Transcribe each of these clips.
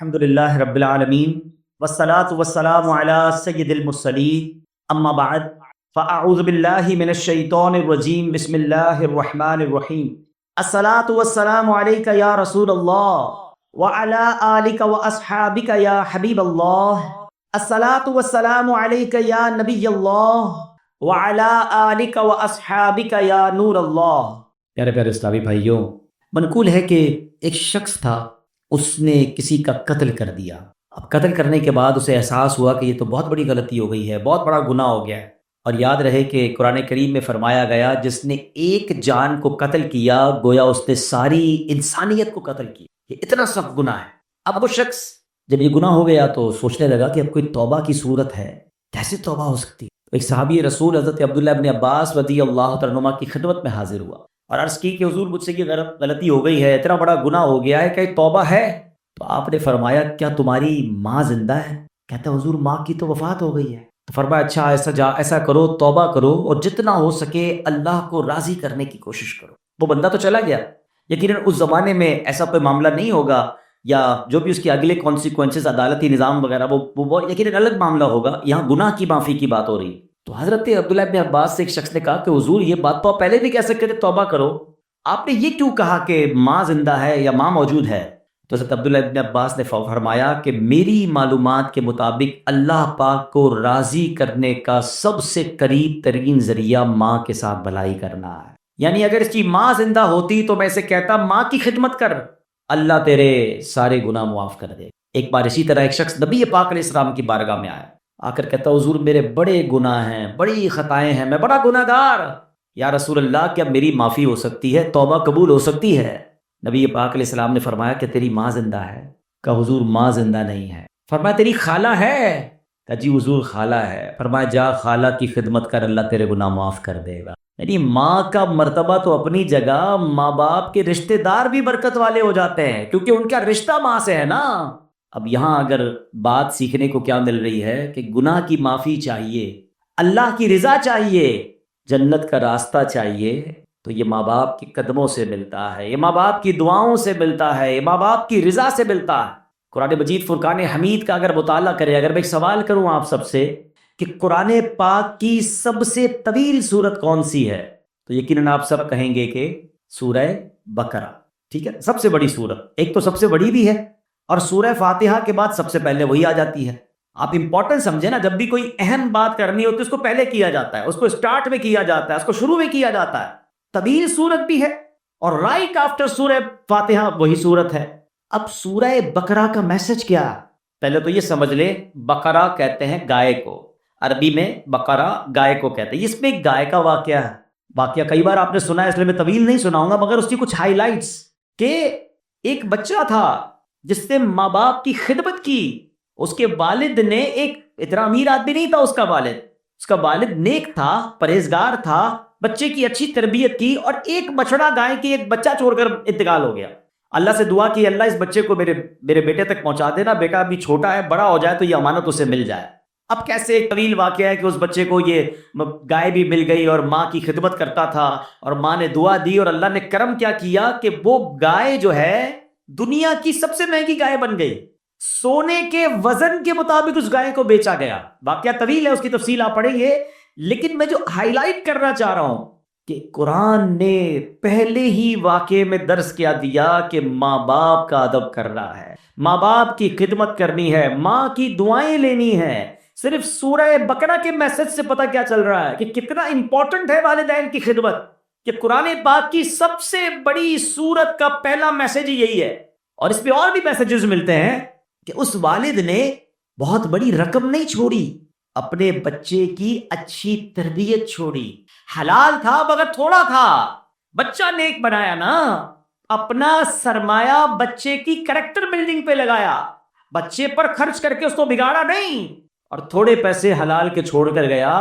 الحمد للہ رب العالمین والصلاة والسلام علی سید المرسلین اما بعد فاعوذ باللہ من الشیطان الرجیم بسم اللہ الرحمن الرحیم الصلاة والسلام علیک یا رسول اللہ وعلی آلک واصحابک یا حبیب اللہ الصلاة والسلام علیک یا نبی اللہ وعلی آلک واصحابک یا نور اللہ۔ پیارے پیارے اسلامی بھائیوں، منقول ہے کہ ایک شخص تھا، اس نے کسی کا قتل کر دیا۔ اب قتل کرنے کے بعد اسے احساس ہوا کہ یہ تو بہت بڑی غلطی ہو گئی ہے، بہت بڑا گناہ ہو گیا ہے۔ اور یاد رہے کہ قرآن کریم میں فرمایا گیا جس نے ایک جان کو قتل کیا گویا اس نے ساری انسانیت کو قتل کیا۔ یہ اتنا سخت گناہ ہے۔ اب وہ شخص جب یہ گناہ ہو گیا تو سوچنے لگا کہ اب کوئی توبہ کی صورت ہے، کیسے توبہ ہو سکتی؟ ایک صحابی رسول حضرت عبداللہ ابن عباس رضی اللہ تعالیٰ عنہما کی خدمت میں حاضر ہوا اور عرض کی کہ حضور مجھ سے یہ غلطی ہو گئی ہے، اتنا بڑا گناہ ہو گیا ہے، کہ توبہ ہے؟ تو آپ نے فرمایا کیا تمہاری ماں زندہ ہے؟ کہتا حضور ماں کی تو وفات ہو گئی ہے۔ تو فرمایا اچھا ایسا کرو، توبہ کرو اور جتنا ہو سکے اللہ کو راضی کرنے کی کوشش کرو۔ وہ بندہ تو چلا گیا، یقیناً اس زمانے میں ایسا کوئی معاملہ نہیں ہوگا، یا جو بھی اس کے اگلے کانسیکوینسز عدالتی نظام وغیرہ وہ یقیناً الگ معاملہ ہوگا۔ یہاں گناہ کی معافی کی بات ہو رہی۔ تو حضرت عبداللہ ابن عباس سے ایک شخص نے کہا کہ حضور یہ بات تو آپ پہلے بھی کہہ سکتے تھے توبہ کرو، آپ نے یہ کیوں کہا کہ ماں زندہ ہے یا ماں موجود ہے؟ تو حضرت عبداللہ ابن عباس نے فرمایا کہ میری معلومات کے مطابق اللہ پاک کو راضی کرنے کا سب سے قریب ترین ذریعہ ماں کے ساتھ بھلائی کرنا ہے۔ یعنی اگر اس کی ماں زندہ ہوتی تو میں اسے کہتا ماں کی خدمت کر، اللہ تیرے سارے گناہ معاف کر دے۔ ایک بار اسی طرح ایک شخص نبی پاک علیہ السلام کی بارگاہ میں آیا، آ کر کہتا حضور میرے بڑے گناہ ہیں، بڑی خطائیں ہیں، میں بڑا گناہ گار، یا رسول اللہ کیا میری معافی ہو سکتی ہے، توبہ قبول ہو سکتی ہے؟ نبی پاک علیہ السلام نے فرمایا کہ تیری ماں زندہ ہے؟ کہا حضور ماں زندہ نہیں ہے۔ فرمایا تیری خالہ ہے؟ کہا جی حضور خالہ ہے۔ فرمایا جا خالہ کی خدمت کر، اللہ تیرے گناہ معاف کر دے گا۔ یعنی ماں کا مرتبہ تو اپنی جگہ، ماں باپ کے رشتہ دار بھی برکت والے ہو جاتے ہیں کیونکہ ان کا رشتہ ماں سے ہے نا۔ اب یہاں اگر بات سیکھنے کو کیا مل رہی ہے کہ گناہ کی معافی چاہیے، اللہ کی رضا چاہیے، جنت کا راستہ چاہیے، تو یہ ماں باپ کے قدموں سے ملتا ہے، یہ ماں باپ کی دعاؤں سے ملتا ہے، یہ ماں باپ کی رضا سے ملتا ہے۔ قرآن مجید فرقان حمید کا اگر مطالعہ کرے، اگر میں ایک سوال کروں آپ سب سے کہ قرآن پاک کی سب سے طویل سورت کون سی ہے، تو یقیناً آپ سب کہیں گے کہ سورہ بقرہ، ٹھیک ہے، سب سے بڑی سورت۔ ایک تو سب سے بڑی بھی ہے اور سورہ فاتحہ کے بعد سب سے پہلے وہی آ جاتی ہے۔ آپ امپورٹنٹ سمجھے نا، جب بھی کوئی اہم بات کرنی ہوتی ہے اس کو پہلے کیا جاتا ہے، اس کو سٹارٹ میں کیا جاتا ہے، اس کو شروع میں کیا جاتا ہے۔ طویل سورت بھی ہے اور رائٹ آفٹر سورہ فاتحہ وہی سورت ہے۔ اب سورہ بقرہ کا میسج کیا ہے؟ پہلے تو یہ سمجھ لیں، بقرہ کہتے ہیں گائے کو، عربی میں بقرہ گائے کو کہتے ہیں۔ اس میں ایک گائے کا واقعہ ہے، واقعہ کئی بار آپ نے سنا ہے اس لیے میں طویل نہیں سناؤں گا، مگر اس کی کچھ ہائی لائٹس کہ ایک بچہ تھا جس نے ماں باپ کی خدمت کی۔ اس کے والد نے، ایک اتنا امیر آدمی نہیں تھا اس کا والد نیک تھا، پرہیزگار تھا، بچے کی اچھی تربیت کی، اور ایک بچڑا گائے کی ایک بچہ چھوڑ کر انتقال ہو گیا۔ اللہ سے دعا کی اللہ اس بچے کو میرے بیٹے تک پہنچا دینا، بیٹا ابھی چھوٹا ہے، بڑا ہو جائے تو یہ امانت اسے مل جائے۔ اب کیسے ایک طویل واقعہ ہے کہ اس بچے کو یہ گائے بھی مل گئی اور ماں کی خدمت کرتا تھا، اور ماں نے دعا دی اور اللہ نے کرم کیا کیا کہ وہ گائے جو ہے دنیا کی سب سے مہنگی گائے بن گئی۔ سونے کے وزن کے مطابق اس گائے کو بیچا گیا۔ واقعہ طویل ہے، اس کی تفصیل آپ پڑھیں گے، لیکن میں جو ہائی لائٹ کرنا چاہ رہا ہوں کہ قرآن نے پہلے ہی واقعے میں درس کیا دیا کہ ماں باپ کا ادب کرنا ہے، ماں باپ کی خدمت کرنی ہے، ماں کی دعائیں لینی ہے۔ صرف سورہ بقرہ کے میسج سے پتہ کیا چل رہا ہے کہ کتنا امپورٹنٹ ہے والدین کی خدمت، کہ قرآن پاک کی سب سے بڑی سورت کا پہلا میسج یہی ہے۔ اور اس پہ اور بھی میسجز ملتے ہیں کہ اس والد نے بہت بڑی رقم نہیں چھوڑی، اپنے بچے کی اچھی تربیت چھوڑی۔ حلال تھا مگر تھوڑا تھا، بچہ نیک بنایا نا، اپنا سرمایہ بچے کی کریکٹر بلڈنگ پہ لگایا، بچے پر خرچ کر کے اس کو بگاڑا نہیں، اور تھوڑے پیسے حلال کے چھوڑ کر گیا۔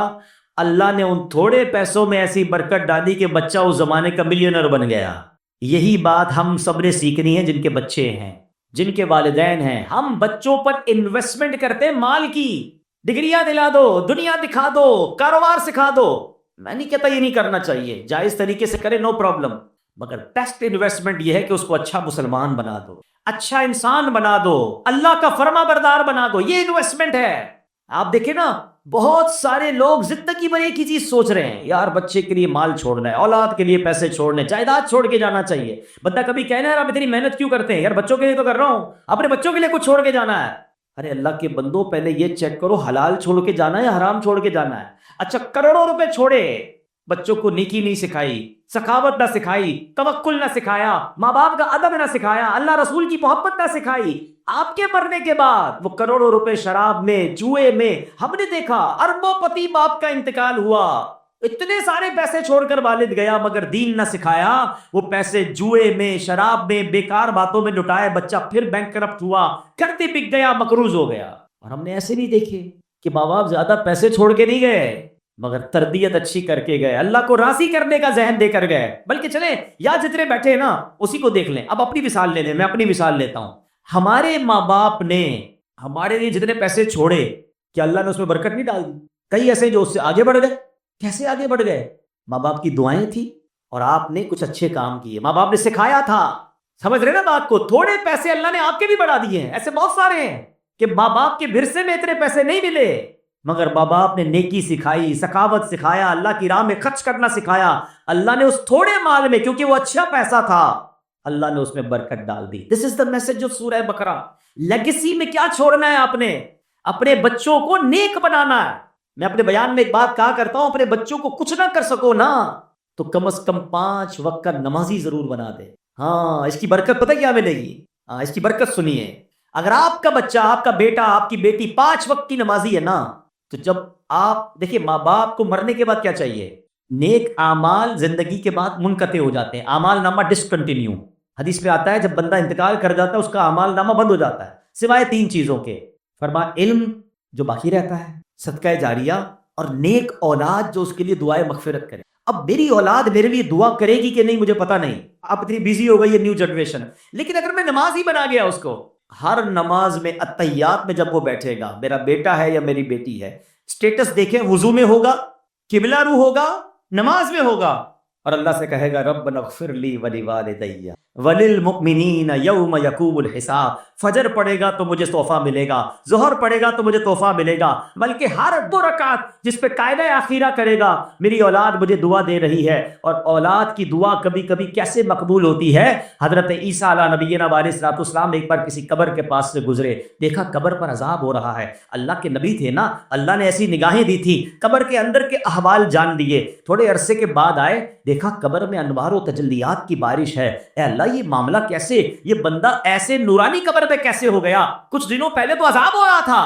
اللہ نے ان تھوڑے پیسوں میں ایسی برکت ڈالی کہ بچہ اس زمانے کا ملینر بن گیا۔ یہی بات ہم سب نے سیکھنی ہے، جن کے بچے ہیں، جن کے والدین ہیں۔ ہم بچوں پر انویسٹمنٹ کرتے ہیں، مال کی، ڈگریاں دلا دو، دنیا دکھا دو، کاروبار سکھا دو۔ میں نہیں کہتا یہ نہیں کرنا چاہیے، جائز طریقے سے کرے، نو پرابلم، مگر بیسٹ انویسٹمنٹ یہ ہے کہ اس کو اچھا مسلمان بنا دو، اچھا انسان بنا دو، اللہ کا فرما بردار بنا دو، یہ انویسٹمنٹ ہے۔ آپ دیکھیں نا، بہت سارے لوگ زندگی بھر ایک ہی چیز سوچ رہے ہیں، یار بچے کے لیے مال چھوڑنا ہے، اولاد کے لیے پیسے چھوڑنے، جائیداد چھوڑ کے جانا چاہیے۔ بندہ کبھی کہنا ہے یار آپ اتنی محنت کیوں کرتے ہیں؟ یار بچوں کے لیے تو کر رہا ہوں، اپنے بچوں کے لیے کچھ چھوڑ کے جانا ہے۔ ارے اللہ کے بندو، پہلے یہ چیک کرو حلال چھوڑ کے جانا ہے یا حرام چھوڑ کے جانا ہے؟ اچھا کروڑوں روپے چھوڑے، بچوں کو نیکی نہیں سکھائی، سخاوت نہ سکھائی، توکل نہ سکھایا، ماں باپ کا ادب نہ سکھایا، اللہ رسول کی محبت نہ سکھائی، آپ کے مرنے کے بعد وہ کروڑوں روپے شراب میں، جوئے میں، ہم نے دیکھا اربوں پتی باپ کا انتقال ہوا، اتنے سارے پیسے چھوڑ کر والد گیا مگر دین نہ سکھایا، وہ پیسے جوئے میں، شراب میں، بیکار باتوں میں لٹائے، بچہ پھر بینک کرپٹ ہوا، کرتے بک گیا، مقروض ہو گیا۔ اور ہم نے ایسے نہیں دیکھے کہ ماں باپ زیادہ پیسے چھوڑ کے نہیں گئے مگر تربیت اچھی کر کے گئے، اللہ کو راضی کرنے کا ذہن دے کر گئے۔ بلکہ چلیں یا جتنے بیٹھے ہیں نا اسی کو دیکھ لیں، اب اپنی مثال لے لیں، میں اپنی مثال لیتا ہوں۔ ہمارے ماں باپ نے ہمارے لیے جتنے پیسے چھوڑے، کیا اللہ نے اس میں برکت نہیں ڈال دی؟ کئی ایسے جو اس سے آگے بڑھ گئے۔ کیسے آگے بڑھ گئے؟ ماں باپ کی دعائیں تھیں اور آپ نے کچھ اچھے کام کیے، ماں باپ نے سکھایا تھا۔ سمجھ رہے نا بات کو؟ تھوڑے پیسے اللہ نے آپ کے بھی بڑھا دیے ہیں، ایسے بہت سارے ہیں کہ ماں باپ کے ورثے میں اتنے پیسے نہیں ملے مگر ماں باپ نے نیکی سکھائی، سخاوت سکھایا، اللہ کی راہ میں خرچ کرنا سکھایا، اللہ نے اس تھوڑے مال میں، کیونکہ وہ اچھا پیسہ تھا، اللہ نے اس میں برکت ڈال دی۔ دس از دا میسج آف سورہ بقرہ۔ لیگیسی میں کیا چھوڑنا ہے؟ آپ نے اپنے بچوں کو نیک بنانا ہے۔ میں اپنے بیان میں ایک بات کہا کرتا ہوں، اپنے بچوں کو کچھ نہ کر سکو نا تو کم از کم 5 وقت کا نمازی ضرور بنا دے۔ ہاں اس کی برکت پتہ کیا ملے گی؟ ہاں اس کی برکت سنیے، اگر آپ کا بچہ، آپ کا بیٹا، آپ کی بیٹی 5 وقت کی نمازی ہے نا، تو جب آپ دیکھیں ماں باپ کو مرنے کے بعد کیا چاہیے؟ نیک اعمال زندگی کے بعد منقطع ہو جاتے ہیں، اعمال نامہ ڈسکنٹینیو۔ حدیث میں آتا ہے جب بندہ انتقال کر جاتا ہے اس کا اعمال نامہ بند ہو جاتا ہے سوائے 3 چیزوں کے، فرمایا علم جو باقی رہتا ہے، صدقہ جاریہ، اور نیک اولاد جو اس کے لیے دعائے مغفرت کرے۔ اب میری اولاد میرے لیے دعا کرے گی کہ نہیں مجھے پتا نہیں، آپ اتنی بیزی ہو گئی ہے نیو جنریشن، لیکن اگر میں نماز ہی بنا گیا اس کو، ہر نماز میں اتحیات میں جب وہ بیٹھے گا، میرا بیٹا ہے یا میری بیٹی ہے، سٹیٹس دیکھیں، وضو میں ہوگا، قبلہ رو ہوگا، نماز میں ہوگا، اور اللہ سے کہے گا ربنا اغفر لی ولوالدی وللمؤمنین یوم یقوم الحساب۔ فجر پڑھے گا تو مجھے تحفہ ملے گا، ظہر پڑھے گا تو مجھے تحفہ ملے گا، بلکہ ہر 2 رکعت جس پہ قاعدہ اخیرہ کرے گا، میری اولاد مجھے دعا دے رہی ہے۔ اور اولاد کی دعا کبھی کبھی کیسے مقبول ہوتی ہے؟ حضرت عیسیٰ علیہ نبینا علیہ الصلوۃ والسلام ایک بار کسی قبر کے پاس سے گزرے، دیکھا قبر پر عذاب ہو رہا ہے، اللہ کے نبی تھے نا، اللہ نے ایسی نگاہیں دی تھی، قبر کے اندر کے احوال جان لیے، تھوڑے عرصے کے بعد آئے، دیکھا قبر میں انوار و تجلیات کی بارش ہے، اے اللہ یہ معاملہ کیسے؟ یہ بندہ ایسے نورانی قبر میں کیسے ہو گیا؟ کچھ دنوں پہلے تو عذاب ہو رہا تھا۔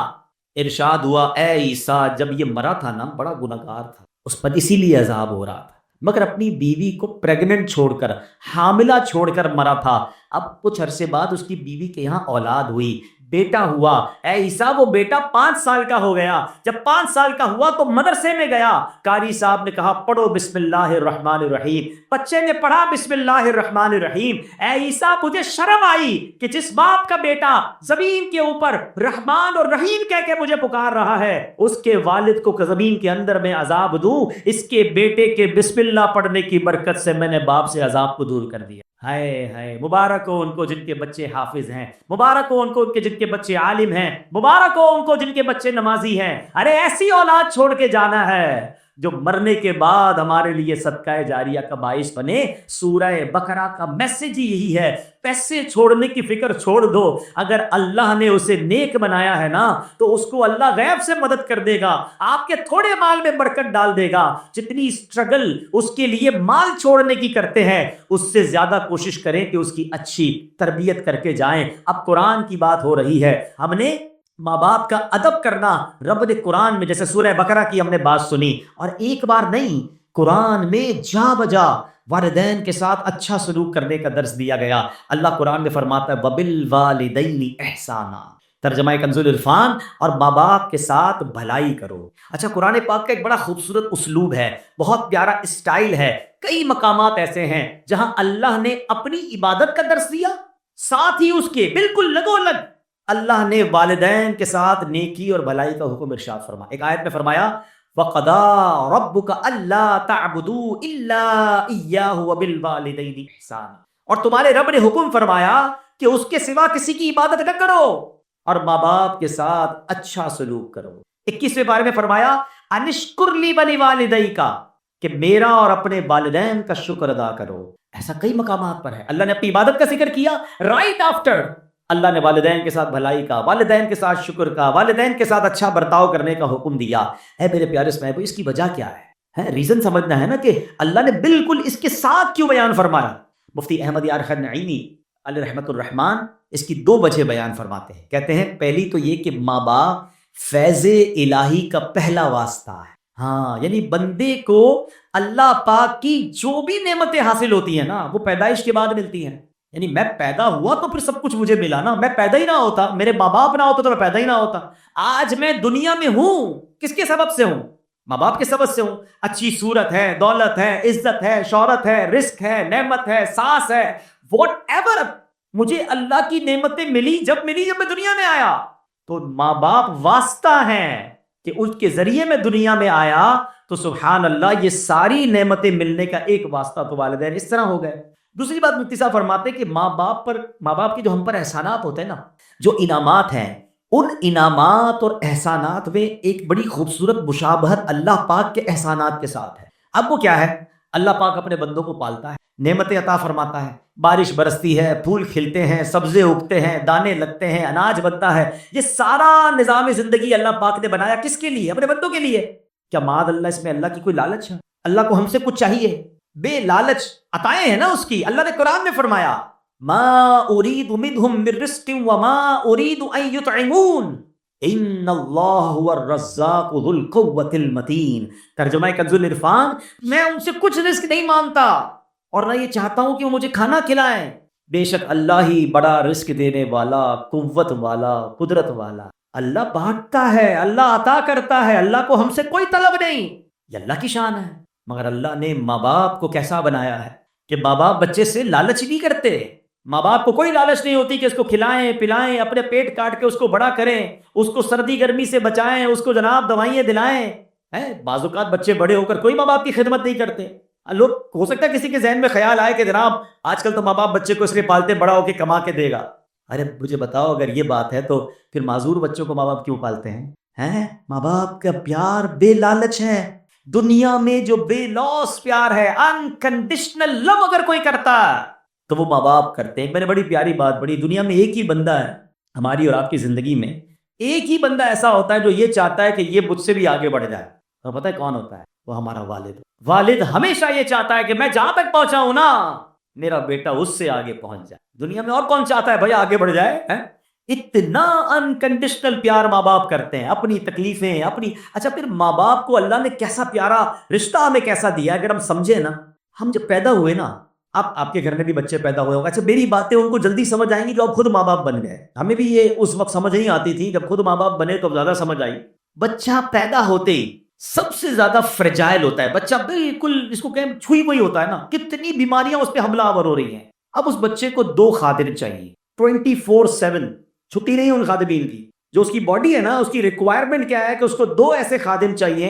ارشاد ہوا اے عیسیٰ جب یہ مرا تھا نا بڑا گناہگار تھا، اس پر اسی لیے عذاب ہو رہا تھا، مگر اپنی بیوی کو پریگننٹ چھوڑ کر، حاملہ چھوڑ کر مرا تھا، اب کچھ عرصے بعد اس کی بیوی کے یہاں اولاد ہوئی، بیٹا ہوا، اے عیسیٰ وہ بیٹا 5 سال کا ہو گیا، جب 5 سال کا ہوا تو مدرسے میں گیا، قاری صاحب نے کہا پڑھو بسم اللہ الرحمن الرحیم، بچے نے پڑھا بسم اللہ الرحمن الرحیم، اے عیسیٰ مجھے شرم آئی کہ جس باپ کا بیٹا زمین کے اوپر رحمان اور رحیم کہہ کے مجھے پکار رہا ہے، اس کے والد کو زمین کے اندر میں عذاب دوں، اس کے بیٹے کے بسم اللہ پڑھنے کی برکت سے میں نے باپ سے عذاب کو دور کر دیا۔ ہائے ہائے، مبارک ہو ان کو جن کے بچے حافظ ہیں، مبارک ہو ان کو جن کے بچے عالم ہیں، مبارک ہو ان کو جن کے بچے نمازی ہیں۔ ارے ایسی اولاد چھوڑ کے جانا ہے جو مرنے کے بعد ہمارے لیے صدقہ جاریہ کا باعث بنے۔ سورہ بقرہ کا میسج ہی یہی ہے، پیسے چھوڑنے کی فکر چھوڑ دو، اگر اللہ نے اسے نیک بنایا ہے نا تو اس کو اللہ غیب سے مدد کر دے گا، آپ کے تھوڑے مال میں برکت ڈال دے گا۔ جتنی اسٹرگل اس کے لیے مال چھوڑنے کی کرتے ہیں اس سے زیادہ کوشش کریں کہ اس کی اچھی تربیت کر کے جائیں۔ اب قرآن کی بات ہو رہی ہے، ہم نے ماں باپ کا ادب کرنا رب نے قرآن میں، جیسے سورہ بقرہ کی ہم نے بات سنی، اور ایک بار نہیں قرآن میں جا بجا والدین کے ساتھ اچھا سلوک کرنے کا درس دیا گیا۔ اللہ قرآن میں فرماتا ہے وَبِالْوَالِدَيْنِ احسانا، ترجمہ کنز العرفان، اور ماں باپ کے ساتھ بھلائی کرو۔ اچھا قرآن پاک کا ایک بڑا خوبصورت اسلوب ہے، بہت پیارا اسٹائل ہے، کئی مقامات ایسے ہیں جہاں اللہ نے اپنی عبادت کا درس دیا، ساتھ ہی اس کے بالکل لگو لگ اللہ نے والدین کے ساتھ نیکی اور بھلائی کا حکم ارشاد فرمایا۔ ایک آیت میں فرمایا وَقَضَىٰ رَبُّكَ أَلَّا تَعْبُدُوا إِلَّا إِيَّاهُ وَبِالْوَالِدَيْنِ إِحْسَانًا، اور تمہارے رب نے حکم فرمایا کہ اس کے سوا کسی کی عبادت نہ کرو اور ماں باپ کے ساتھ اچھا سلوک کرو۔ 21ویں بارے میں فرمایا انشکر لی وَلِوَالِدَيْکَ، کہ میرا اور اپنے والدین کا شکر ادا کرو۔ ایسا کئی مقامات پر ہے، اللہ نے اپنی عبادت کا ذکر کیا، رائٹ آفٹر اللہ نے والدین کے ساتھ بھلائی کا، والدین کے ساتھ شکر کا، والدین کے ساتھ اچھا برتاؤ کرنے کا حکم دیا۔ اے میرے پیارے اسماعیل، اس کی وجہ کیا ہے؟ ریزن سمجھنا ہے نا کہ اللہ نے بالکل اس کے ساتھ کیوں بیان فرمایا۔ مفتی احمد یار خان نعیمی علیہ رحمت الرحمان اس کی 2 وجہ بیان فرماتے ہیں۔ کہتے ہیں پہلی تو یہ کہ ماں باپ فیض الہی کا پہلا واسطہ ہے۔ ہاں، یعنی بندے کو اللہ پاک کی جو بھی نعمتیں حاصل ہوتی ہیں نا، وہ پیدائش کے بعد ملتی ہیں۔ یعنی میں پیدا ہوا تو پھر سب کچھ مجھے ملا نا، میں پیدا ہی نہ ہوتا، میرے ماں باپ نہ ہوتے تو میں پیدا ہی نہ ہوتا۔ آج میں دنیا میں ہوں کس کے سبب سے ہوں؟ ماں باپ کے سبب سے ہوں۔ اچھی صورت ہے، دولت ہے، عزت ہے، شہرت ہے، رزق ہے، نعمت ہے، سانس ہے، واٹ ایور، مجھے اللہ کی نعمتیں ملی جب میں دنیا میں آیا۔ تو ماں باپ واسطہ ہیں کہ اس کے ذریعے میں دنیا میں آیا، تو سبحان اللہ یہ ساری نعمتیں ملنے کا ایک واسطہ تو والدین اس طرح ہو گئے۔ دوسری بات مفتی صاحب فرماتے ہیں کہ ماں باپ کے جو ہم پر احسانات ہوتے ہیں نا، جو انعامات ہیں، ان انعامات اور احسانات میں ایک بڑی خوبصورت مشابہت اللہ پاک کے احسانات کے ساتھ ہے۔ اب وہ کیا ہے؟ اللہ پاک اپنے بندوں کو پالتا ہے، نعمتیں عطا فرماتا ہے، بارش برستی ہے، پھول کھلتے ہیں، سبزے اگتے ہیں، دانے لگتے ہیں، اناج بنتا ہے۔ یہ سارا نظام زندگی اللہ پاک نے بنایا کس کے لیے؟ اپنے بندوں کے لیے۔ کیا معاذ اللہ اس میں اللہ کی کوئی لالچ ہے؟ اللہ کو ہم سے کچھ چاہیے؟ بے لالچ عطائیں ہیں نا اس کی۔ اللہ نے قرآن میں فرمایا ما اريد منهم من رزق وما اريد ان يطعمون ان اللہ هو الرزاق ذو القوة المتین۔ ترجمہ کنز العرفان، میں ان سے کچھ رزق نہیں مانگتا اور نہ یہ چاہتا ہوں کہ وہ مجھے کھانا کھلائیں، بے شک اللہ ہی بڑا رزق دینے والا، قوت والا، قدرت والا۔ اللہ بانٹتا ہے، اللہ عطا کرتا ہے، اللہ کو ہم سے کوئی طلب نہیں، یہ اللہ کی شان ہے۔ مگر اللہ نے ماں باپ کو کیسا بنایا ہے کہ ماں باپ بچے سے لالچ نہیں کرتے۔ ماں باپ کو کوئی لالچ نہیں ہوتی کہ اس کو کھلائیں پلائیں، اپنے پیٹ کاٹ کے اس کو بڑا کریں، اس کو سردی گرمی سے بچائیں، اس کو جناب دوائیں دلائیں۔ بعض اوقات بچے بڑے ہو کر کوئی ماں باپ کی خدمت نہیں کرتے۔ لوگ ہو سکتا ہے کسی کے ذہن میں خیال آئے کہ جناب آج کل تو ماں باپ بچے کو اس لیے پالتے بڑا ہو کے کما کے دے گا۔ ارے مجھے بتاؤ، اگر یہ بات ہے تو پھر معذور بچوں کو ماں باپ کیوں پالتے ہیں؟ ماں باپ کا پیار بے لالچ ہے۔ دنیا میں جو بے لوس پیار ہے، انکنڈیشنل لو اگر کوئی کرتا تو وہ ماں باپ کرتے ہیں۔ میں نے بڑی پیاری بات پڑھی، دنیا میں ایک ہی بندہ ہے، ہماری اور آپ کی زندگی میں ایک ہی بندہ ایسا ہوتا ہے جو یہ چاہتا ہے کہ یہ مجھ سے بھی آگے بڑھ جائے، اور پتہ ہے کون ہوتا ہے؟ وہ ہمارا والد ہمیشہ یہ چاہتا ہے کہ میں جہاں تک پہنچا ہوں نا، میرا بیٹا اس سے آگے پہنچ جائے۔ دنیا میں اور کون چاہتا ہے بھائی آگے بڑھ جائے؟ اتنا انکنڈیشنل پیار ماں باپ کرتے ہیں، اپنی تکلیفیں اپنی۔ اچھا پھر ماں باپ کو اللہ نے کیسا پیارا رشتہ ہمیں کیسا دیا، اگر ہم سمجھیں نا۔ ہم جب پیدا ہوئے نا، آپ کے گھر میں بھی بچے پیدا ہوئے ہوں گے، اچھا میری باتیں ان کو جلدی سمجھ آئیں گی جو اب خود ماں باپ بن گئے۔ ہمیں بھی یہ اس وقت سمجھ نہیں آتی تھی، جب خود ماں باپ بنے تو زیادہ سمجھ آئی۔ بچہ پیدا ہوتے ہی سب سے زیادہ فریجائل ہوتا ہے بچہ، بالکل اس کو کہیں چھوئی ہوئی ہوتا ہے نا، کتنی بیماریاں اس پہ حملہ آور ہو رہی ہیں۔ اب اس بچے کو 2 خادم چاہیے 24/7، چھٹی نہیں ان خادمین کی۔ جو اس کی باڈی ہے نا، اس کی ریکوائرمنٹ کیا ہے کہ اس کو 2 ایسے خادم چاہیے۔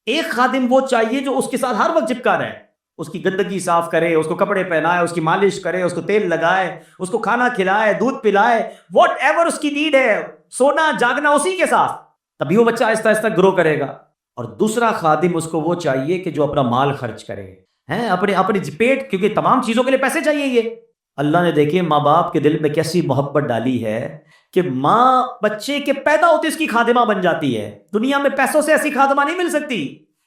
ایک خادم وہ چاہیے جو اس کے ساتھ ہر وقت چپکا رہے، اس کی گندگی صاف کرے، اس کو کپڑے پہنائے، اس کی مالش کرے، اس کو تیل لگائے، اس کو کھانا کھلائے، دودھ پلائے، واٹ ایور اس کی نیڈ ہے، سونا جاگنا اسی کے ساتھ، تبھی وہ بچہ آہستہ آہستہ گرو کرے گا۔ اور دوسرا خادم اس کو وہ چاہیے کہ جو اپنا مال خرچ کرے، اپنے پیٹ، کیونکہ تمام چیزوں کے لیے پیسے چاہیے۔ یہ اللہ نے دیکھیے ماں باپ کے دل میں کیسی محبت ڈالی ہے کہ ماں بچے کے پیدا ہوتے اس کی خادمہ بن جاتی ہے۔ دنیا میں پیسوں سے ایسی خادمہ نہیں مل سکتی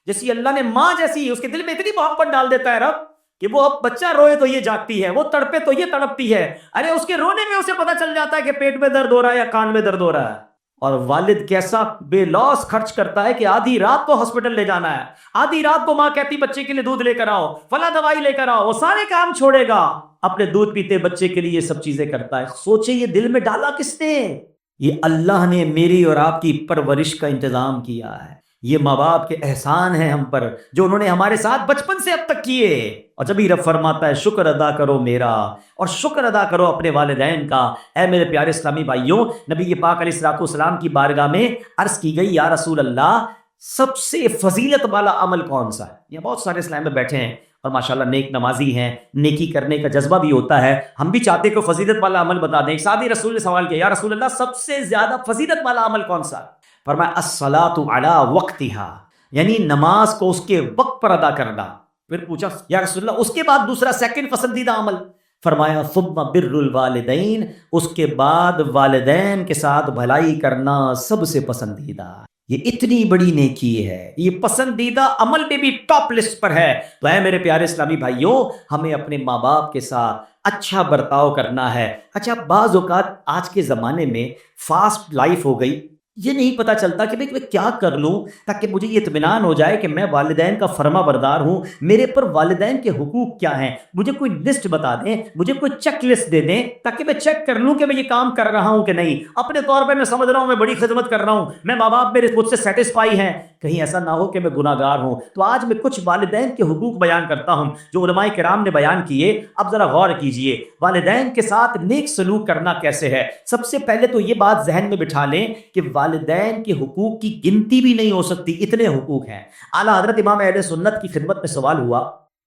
جیسی اللہ نے ماں جیسی، اس کے دل میں اتنی محبت ڈال دیتا ہے رب کہ وہ اب بچہ روئے تو یہ جاگتی ہے، وہ تڑپے تو یہ تڑپتی ہے۔ ارے اس کے رونے میں اسے پتہ چل جاتا ہے کہ پیٹ میں درد ہو رہا ہے یا کان میں درد ہو رہا ہے۔ اور والد کیسا بے لوس خرچ کرتا ہے کہ آدھی رات کو ہاسپٹل لے جانا ہے، آدھی رات کو ماں کہتی بچے کے لیے دودھ لے کر آؤ، فلاں دوائی لے کر آؤ، وہ سارے کام چھوڑے گا، اپنے دودھ پیتے بچے کے لیے یہ سب چیزیں کرتا ہے۔ سوچے یہ دل میں ڈالا کس نے؟ یہ اللہ نے میری اور آپ کی پرورش کا انتظام کیا ہے۔ یہ ماں باپ کے احسان ہیں ہم پر جو انہوں نے ہمارے ساتھ بچپن سے اب تک کیے۔ اور جب ہی رب فرماتا ہے شکر ادا کرو میرا اور شکر ادا کرو اپنے والدین کا۔ اے میرے پیارے اسلامی بھائیوں، نبی پاک علیہ الصلوۃ والسلام کی بارگاہ میں عرض کی گئی یا رسول اللہ سب سے فضیلت والا عمل کون سا ہے؟ یہ بہت سارے اسلام میں بیٹھے ہیں اور ماشاءاللہ نیک نمازی ہیں، نیکی کرنے کا جذبہ بھی ہوتا ہے، ہم بھی چاہتے کہ فضیلت والا عمل بتا دیں۔ ایک صحابی رسول نے سوال کیا، یا رسول اللہ سب سے زیادہ فضیلت والا عمل کون سا؟ فرمایا الصلاۃ علی وقتها، یعنی نماز کو اس کے وقت پر ادا کرنا۔ پھر پوچھا یا رسول اللہ اس کے بعد دوسرا سیکنڈ پسندیدہ عمل؟ فرمایا ثم بر الوالدین، اس کے بعد والدین کے ساتھ بھلائی کرنا سب سے پسندیدہ۔ یہ اتنی بڑی نیکی ہے، یہ پسندیدہ عمل میں بھی ٹاپ لسٹ پر ہے۔ تو اے میرے پیارے اسلامی بھائیوں، ہمیں اپنے ماں باپ کے ساتھ اچھا برتاؤ کرنا ہے۔ اچھا بعض اوقات آج کے زمانے میں فاسٹ لائف ہو گئی، یہ نہیں پتا چلتا کہ میں کیا کر لوں تاکہ مجھے یہ اطمینان ہو جائے کہ میں والدین کا فرما بردار ہوں، میرے پر والدین کے حقوق کیا ہیں، مجھے کوئی لسٹ بتا دیں، مجھے کوئی چیک لسٹ دے دیں تاکہ میں چیک کر لوں کہ میں یہ کام کر رہا ہوں کہ نہیں۔ اپنے طور پہ میں سمجھ رہا ہوں میں بڑی خدمت کر رہا ہوں، میں ماں باپ میرے مجھ سے سیٹسفائی ہیں، کہیں ایسا نہ ہو کہ میں گناہ گار ہوں۔ تو آج میں کچھ والدین کے حقوق بیان کرتا ہوں جو علماء کرام نے بیان کیے۔ اب ذرا غور کیجئے، والدین کے ساتھ نیک سلوک کرنا کیسے ہے۔ سب سے پہلے تو یہ بات ذہن میں بٹھا لیں کہ والدین کے حقوق کی گنتی بھی نہیں ہو سکتی، اتنے حقوق ہیں۔ اعلیٰ حضرت امام اہل سنت کی خدمت میں سوال ہوا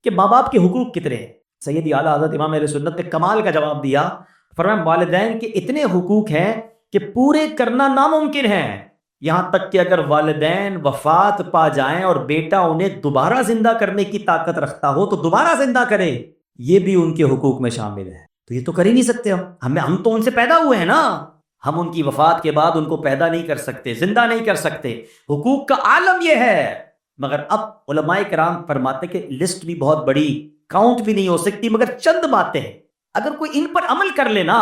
کہ ماں باپ کے حقوق کتنے ہیں؟ سیدی اعلیٰ حضرت امام اہل سنت نے کمال کا جواب دیا، فرمایا والدین کے اتنے حقوق ہیں کہ پورے کرنا ناممکن ہے، یہاں تک کہ اگر والدین وفات پا جائیں اور بیٹا انہیں دوبارہ زندہ کرنے کی طاقت رکھتا ہو تو دوبارہ زندہ کرے، یہ بھی ان کے حقوق میں شامل ہے۔ تو یہ تو کر ہی نہیں سکتے، ہم تو ان سے پیدا ہوئے ہیں نا، ہم ان کی وفات کے بعد ان کو پیدا نہیں کر سکتے، زندہ نہیں کر سکتے۔ حقوق کا عالم یہ ہے۔ مگر اب علماء کرام فرماتے کہ لسٹ بھی بہت بڑی، کاؤنٹ بھی نہیں ہو سکتی، مگر چند باتیں ہیں، اگر کوئی ان پر عمل کر لینا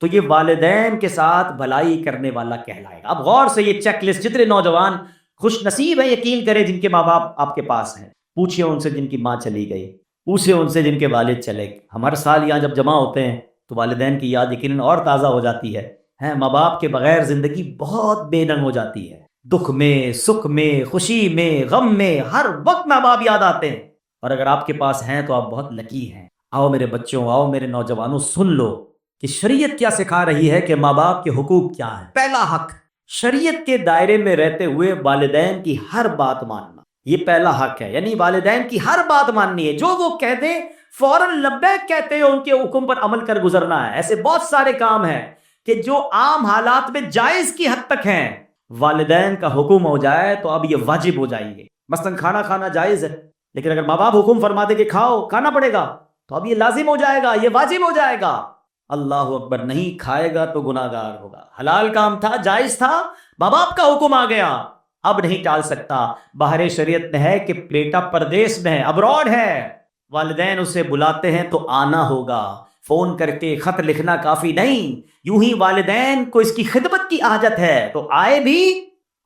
تو یہ والدین کے ساتھ بھلائی کرنے والا کہلائے گا۔ اب غور سے یہ چیک لسٹ، جتنے نوجوان خوش نصیب ہیں یقین کریں جن کے ماں باپ آپ کے پاس ہیں، پوچھئے ان سے جن کی ماں چلی گئی، پوچھئے ان سے جن کے والد چلے گئے۔ ہم ہر سال یہاں جب جمع ہوتے ہیں تو والدین کی یاد یقیناً اور تازہ ہو جاتی ہے۔ ماں باپ کے بغیر زندگی بہت بے رنگ ہو جاتی ہے، دکھ میں، سکھ میں، خوشی میں، غم میں، ہر وقت ماں باپ یاد آتے ہیں، اور اگر آپ کے پاس ہیں تو آپ بہت لکی ہیں۔ آؤ میرے بچوں، آؤ میرے نوجوانوں، سن لو کہ شریعت کیا سکھا رہی ہے کہ ماں باپ کے حقوق کیا ہیں۔ پہلا حق، شریعت کے دائرے میں رہتے ہوئے والدین کی ہر بات ماننا، یہ پہلا حق ہے، یعنی والدین کی ہر بات ماننی ہے، جو وہ کہہ دیں فوراً لبیک کہتے ہو، ان کے حکم پر عمل کر گزرنا ہے۔ ایسے بہت سارے کام ہیں کہ جو عام حالات میں جائز کی حد تک ہیں، والدین کا حکم ہو جائے تو اب یہ واجب ہو جائیں گے۔ مثلا کھانا کھانا جائز ہے، لیکن اگر ماں باپ حکم فرما دے کہ کھاؤ، کھانا پڑے گا، تو اب یہ لازم ہو جائے گا، یہ واجب ہو جائے گا۔ اللہ اکبر، نہیں کھائے گا تو گناہ گار ہوگا۔ حلال کام تھا، جائز تھا، ماں باپ کا حکم آ گیا، اب نہیں ٹال سکتا۔ باہر شریعت میں ہے کہ بیٹا پردیس میں ہے، ابراڈ ہے، والدین اسے بلاتے ہیں تو آنا ہوگا، فون کر کے خط لکھنا کافی نہیں، یوں ہی والدین کو اس کی خدمت کی حاجت ہے تو آئے بھی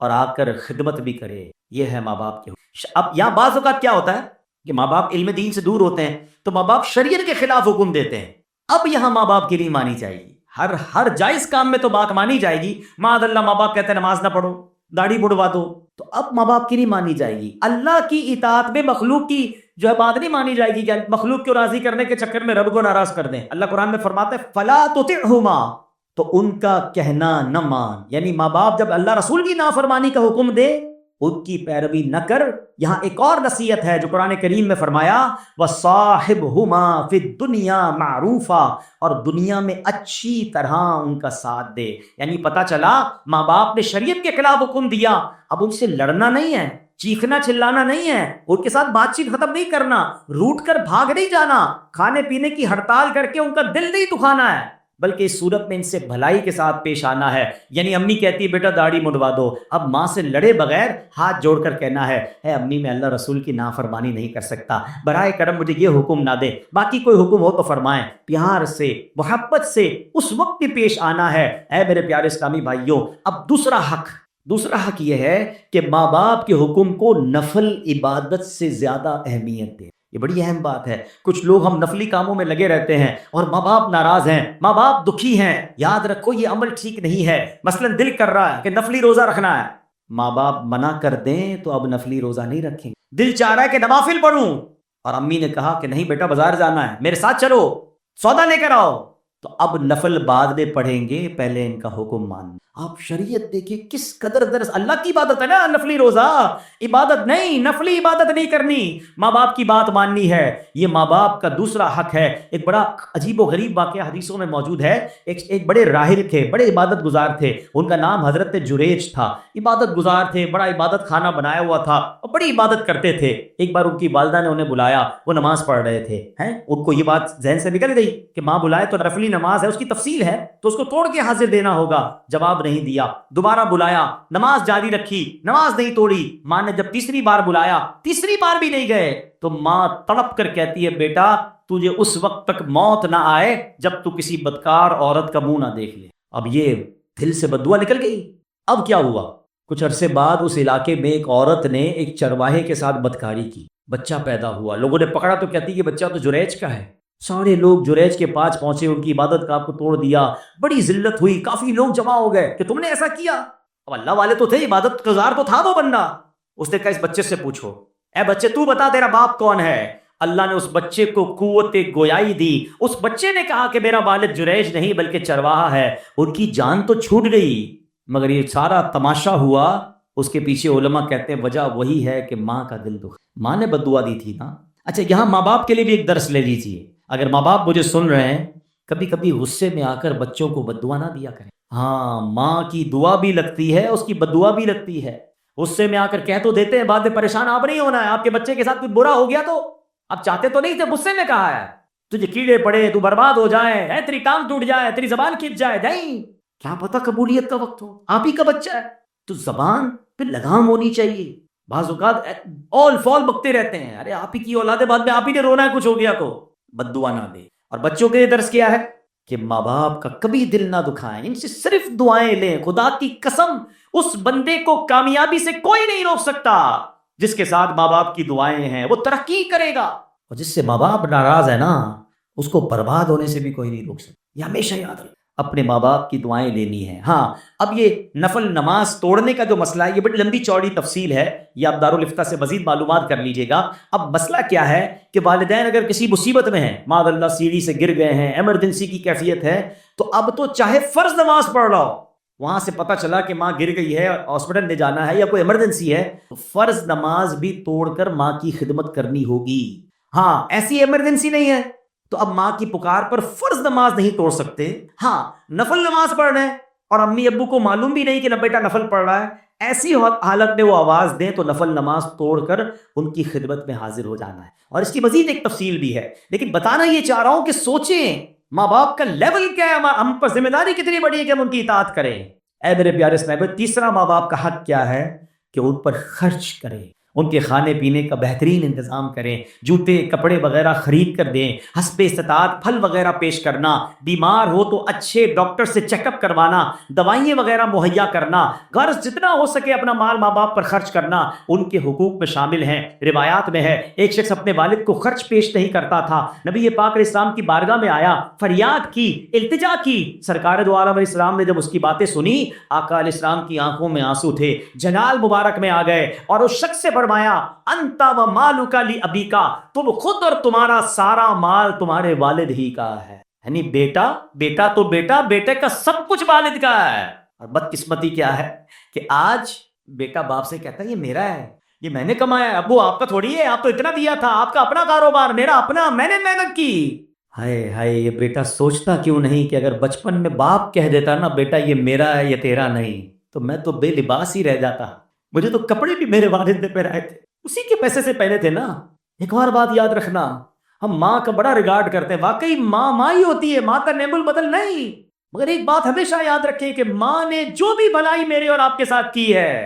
اور آ کر خدمت بھی کرے۔ یہ ہے ماں باپ کے حقوق۔ اب یہاں بعض اوقات کیا ہوتا ہے کہ ماں باپ علم دین سے دور ہوتے ہیں تو ماں باپ شریعت کے خلاف حکم دیتے ہیں، اب یہاں ماں باپ کی نہیں مانی جائے گی۔ ہر جائز کام میں تو بات مانی جائے گی، معاذ اللہ ماں باپ کہتے ہیں نماز نہ پڑھو، داڑھی بڑھوا دو، تو اب ماں باپ کی نہیں مانی جائے گی۔ اللہ کی اطاعت میں مخلوق کی جو ہے بات نہیں مانی جائے گی کہ مخلوق کو راضی کرنے کے چکر میں رب کو ناراض کر دیں۔ اللہ قرآن میں فرماتا ہے فلا تطعہما، تو ان کا کہنا نہ مان، یعنی ماں باپ جب اللہ رسول کی نافرمانی کا حکم دے ان کی پیروی نہ کر۔ یہاں ایک اور نصیحت ہے جو قرآن کریم میں فرمایا وَصَاحِبْهُمَا فِي الدُّنْيَا مَعْرُوفًا، اور دنیا میں اچھی طرح ان کا ساتھ دے۔ یعنی پتہ چلا ماں باپ نے شریعت کے خلاف حکم دیا، اب ان سے لڑنا نہیں ہے، چیخنا چلانا نہیں ہے، ان کے ساتھ بات چیت ختم نہیں کرنا، روٹ کر بھاگ نہیں جانا، کھانے پینے کی ہڑتال کر کے ان کا دل نہیں دکھانا ہے، بلکہ اس صورت میں ان سے بھلائی کے ساتھ پیش آنا ہے۔ یعنی امی کہتی ہے بیٹا داڑھی منڈوا دو، اب ماں سے لڑے بغیر ہاتھ جوڑ کر کہنا ہے اے امی میں اللہ رسول کی نافرمانی نہیں کر سکتا، برائے کرم مجھے یہ حکم نہ دے، باقی کوئی حکم ہو تو فرمائیں۔ پیار سے، محبت سے اس وقت بھی پیش آنا ہے۔ اے میرے پیارے اسلامی بھائیوں، اب دوسرا حق یہ ہے کہ ماں باپ کے حکم کو نفل عبادت سے زیادہ اہمیت دیں۔ یہ بڑی اہم بات ہے۔ کچھ لوگ ہم نفلی کاموں میں لگے رہتے ہیں اور ماں باپ ناراض ہیں، ماں باپ دکھی ہیں۔ یاد رکھو یہ عمل ٹھیک نہیں ہے۔ مثلا دل کر رہا ہے کہ نفلی روزہ رکھنا ہے، ماں باپ منع کر دیں تو اب نفلی روزہ نہیں رکھیں گے۔ دل چاہ رہا ہے کہ نوافل پڑھوں اور امی نے کہا کہ نہیں بیٹا بازار جانا ہے، میرے ساتھ چلو، سودا لے کر آؤ، تو اب نفل بعد میں پڑھیں گے، پہلے ان کا حکم ماننا۔ آپ شریعت دیکھیں کس قدر درس، اللہ کی عبادت ہے نا نفلی روزہ، عبادت نہیں، نفلی عبادت نہیں کرنی، ماں باپ کی بات ماننی ہے، یہ ماں باپ کا دوسرا حق ہے۔ ایک بڑا عجیب و غریب واقعہ حدیثوں میں موجود ہے، ایک بڑے راہب تھے، بڑے عبادت گزار تھے، ان کا نام حضرت جریج تھا، عبادت گزار تھے، بڑا عبادت خانہ بنایا ہوا تھا اور بڑی عبادت کرتے تھے۔ ایک بار ان کی والدہ نے انہیں بلایا، وہ نماز پڑھ رہے تھے، ان کو یہ بات ذہن سے نکل گئی کہ ماں بلائے تو نفلی نماز ہے، اس کی تفصیل ہے تو اس کو توڑ کے حاضر دینا ہوگا، جواب نہیں دیا۔ دوبارہ بلایا، نماز جاری رکھی، نماز نہیں توڑی۔ ماں نے جب تیسری بار بلایا، تیسری بار بھی نہیں گئے، تو ماں تڑپ کر کہتی ہے بیٹا تجھے اس وقت تک موت نہ آئے جب تو کسی بدکار عورت کا منہ نہ دیکھ لے۔ اب یہ دل سے بددعا نکل گئی۔ اب کیا ہوا؟ کچھ عرصے بعد اس علاقے میں ایک عورت نے ایک چرواہے کے ساتھ بدکاری کی، بچہ پیدا ہوا، لوگوں نے پکڑا تو کہتی یہ بچہ تو جریج کا ہے۔ سارے لوگ جریج کے پاس پہنچے، ان کی عبادت گاہ کو توڑ دیا، بڑی ذلت ہوئی، کافی لوگ جمع ہو گئے کہ تم نے ایسا کیا۔ اب اللہ والے تو تھے، عبادت گزار تو تھا وہ بندہ۔ اس نے کہا اس بچے سے پوچھو، اے بچے تو بتا تیرا باپ کون ہے؟ اللہ نے اس بچے کو قوت گویائی دی، اس بچے نے کہا کہ میرا والد جریج نہیں بلکہ چرواہا ہے۔ ان کی جان تو چھوٹ گئی، مگر یہ سارا تماشا ہوا، اس کے پیچھے علماء کہتے ہیں وجہ وہی ہے کہ ماں کا دل دکھ، ماں نے بد دعا دی تھی نا۔ اچھا یہاں ماں باپ کے لیے بھی ایک درس لے لیجیے، اگر ماں باپ مجھے سن رہے ہیں، کبھی کبھی غصے میں آ کر بچوں کو بد دعا نہ دیا کریں۔ ہاں ماں کی دعا بھی لگتی ہے، اس کی بد دعا بھی لگتی ہے۔ غصے میں آ کر کہہ تو دیتے ہیں، بعد میں پریشان آپ نہیں ہونا ہے، آپ کے بچے کے ساتھ کچھ برا ہو گیا تو آپ چاہتے تو نہیں تھے، غصے میں کہا ہے تجھے کیڑے پڑے، تو برباد ہو جائے، تیری ٹانگ ٹوٹ جائے، تیری زبان کھنچ جائے، نہیں کیا پتہ قبولیت کا وقت ہو، آپ ہی کا بچہ ہے، تو زبان پہ لگام ہونی چاہیے۔ بعض اوقات اول فال بکتے رہتے ہیں، ارے آپ ہی کی اولاد ہے، بعد میں آپ ہی نے رونا ہے کچھ ہو گیا تو، بد دعا نہ دے۔ اور بچوں کے درس کیا ہے کہ ماں باپ کا کبھی دل نہ دکھائیں، ان سے صرف دعائیں لیں۔ خدا کی قسم اس بندے کو کامیابی سے کوئی نہیں روک سکتا جس کے ساتھ ماں باپ کی دعائیں ہیں، وہ ترقی کرے گا، اور جس سے ماں باپ ناراض ہے نا اس کو برباد ہونے سے بھی کوئی نہیں روک سکتا۔ یہ ہمیشہ یاد رکھیں، اپنے ماں باپ کی دعائیں لینی ہیں۔ ہاں اب یہ نفل نماز توڑنے کا جو مسئلہ ہے یہ بڑی لمبی چوڑی تفصیل ہے، یہ آپ دارالفتہ سے مزید معلومات کر لیجئے گا۔ اب مسئلہ کیا ہے کہ والدین اگر کسی مصیبت میں ہیں، معاذ اللہ سیڑھی سے گر گئے ہیں، ایمرجنسی کی کیفیت ہے، تو اب تو چاہے فرض نماز پڑھ رہا ہو، وہاں سے پتہ چلا کہ ماں گر گئی ہے، ہاسپٹل لے جانا ہے یا کوئی ایمرجنسی ہے، تو فرض نماز بھی توڑ کر ماں کی خدمت کرنی ہوگی۔ ہاں ایسی ایمرجنسی نہیں ہے تو اب ماں کی پکار پر فرض نماز نہیں توڑ سکتے، ہاں نفل نماز پڑھ رہے ہیں اور امی ابو کو معلوم بھی نہیں کہ بیٹا نفل پڑھ رہا ہے، ایسی حالت میں وہ آواز دیں تو نفل نماز توڑ کر ان کی خدمت میں حاضر ہو جانا ہے۔ اور اس کی مزید ایک تفصیل بھی ہے، لیکن بتانا یہ چاہ رہا ہوں کہ سوچیں ماں باپ کا لیول کیا ہے، ہم پر ذمہ داری کتنی بڑی ہے کہ ہم ان کی اطاعت کریں۔ اے میرے پیارے اسنیپر، تیسرا ماں باپ کا حق کیا ہے کہ ان پر خرچ کریں، ان کے کھانے پینے کا بہترین انتظام کریں، جوتے کپڑے وغیرہ خرید کر دیں، حسب استطاعت پھل وغیرہ پیش کرنا، بیمار ہو تو اچھے ڈاکٹر سے چیک اپ کروانا، دوائیں وغیرہ مہیا کرنا، غرض جتنا ہو سکے اپنا مال ماں باپ پر خرچ کرنا ان کے حقوق میں شامل ہیں۔ روایات میں ہے ایک شخص اپنے والد کو خرچ پیش نہیں کرتا تھا، نبی پاک علیہ السلام کی بارگاہ میں آیا، فریاد کی، التجا کی، سرکار دو عالم علیہ السلام نے جب اس کی باتیں سنی، آقا علیہ السلام کی آنکھوں میں آنسو تھے، جلال مبارک میں آ گئے اور اس شخص سے فرمایا انت و مالک لابیکا، تم خود اور تمہارا سارا مال تمہارے والد ہی کا ہے، یعنی بیٹا تو بیٹے کا سب کچھ والد کا ہے۔ اور بدقسمتی کیا ہے کہ آج بیٹا باپ سے کہتا ہے یہ میرا ہے، یہ میں نے کمایا ہے، ابو آپ کا تھوڑی ہے، آپ تو اتنا دیا تھا، آپ کا اپنا کاروبار، میرا اپنا، میں نے محنت کی۔ ہائے ہائے یہ بیٹا سوچتا کیوں نہیں کہ اگر بچپن میں باپ کہہ دیتا نا بیٹا یہ میرا ہے یہ تیرا نہیں، تو میں تو بے لباس ہی رہ جاتا، مجھے تو کپڑے بھی میرے والد نے پہنائے تھے، اسی کے پیسے سے پہنے تھے نا۔ ایک اور بات یاد رکھنا، ہم ماں کا بڑا ریگارڈ کرتے ہیں، واقعی ماں ہی ہوتی ہے، ماں کا نعم البدل نہیں، مگر ایک بات ہمیشہ یاد رکھیں کہ ماں نے جو بھی بھلائی میرے اور آپ کے ساتھ کی ہے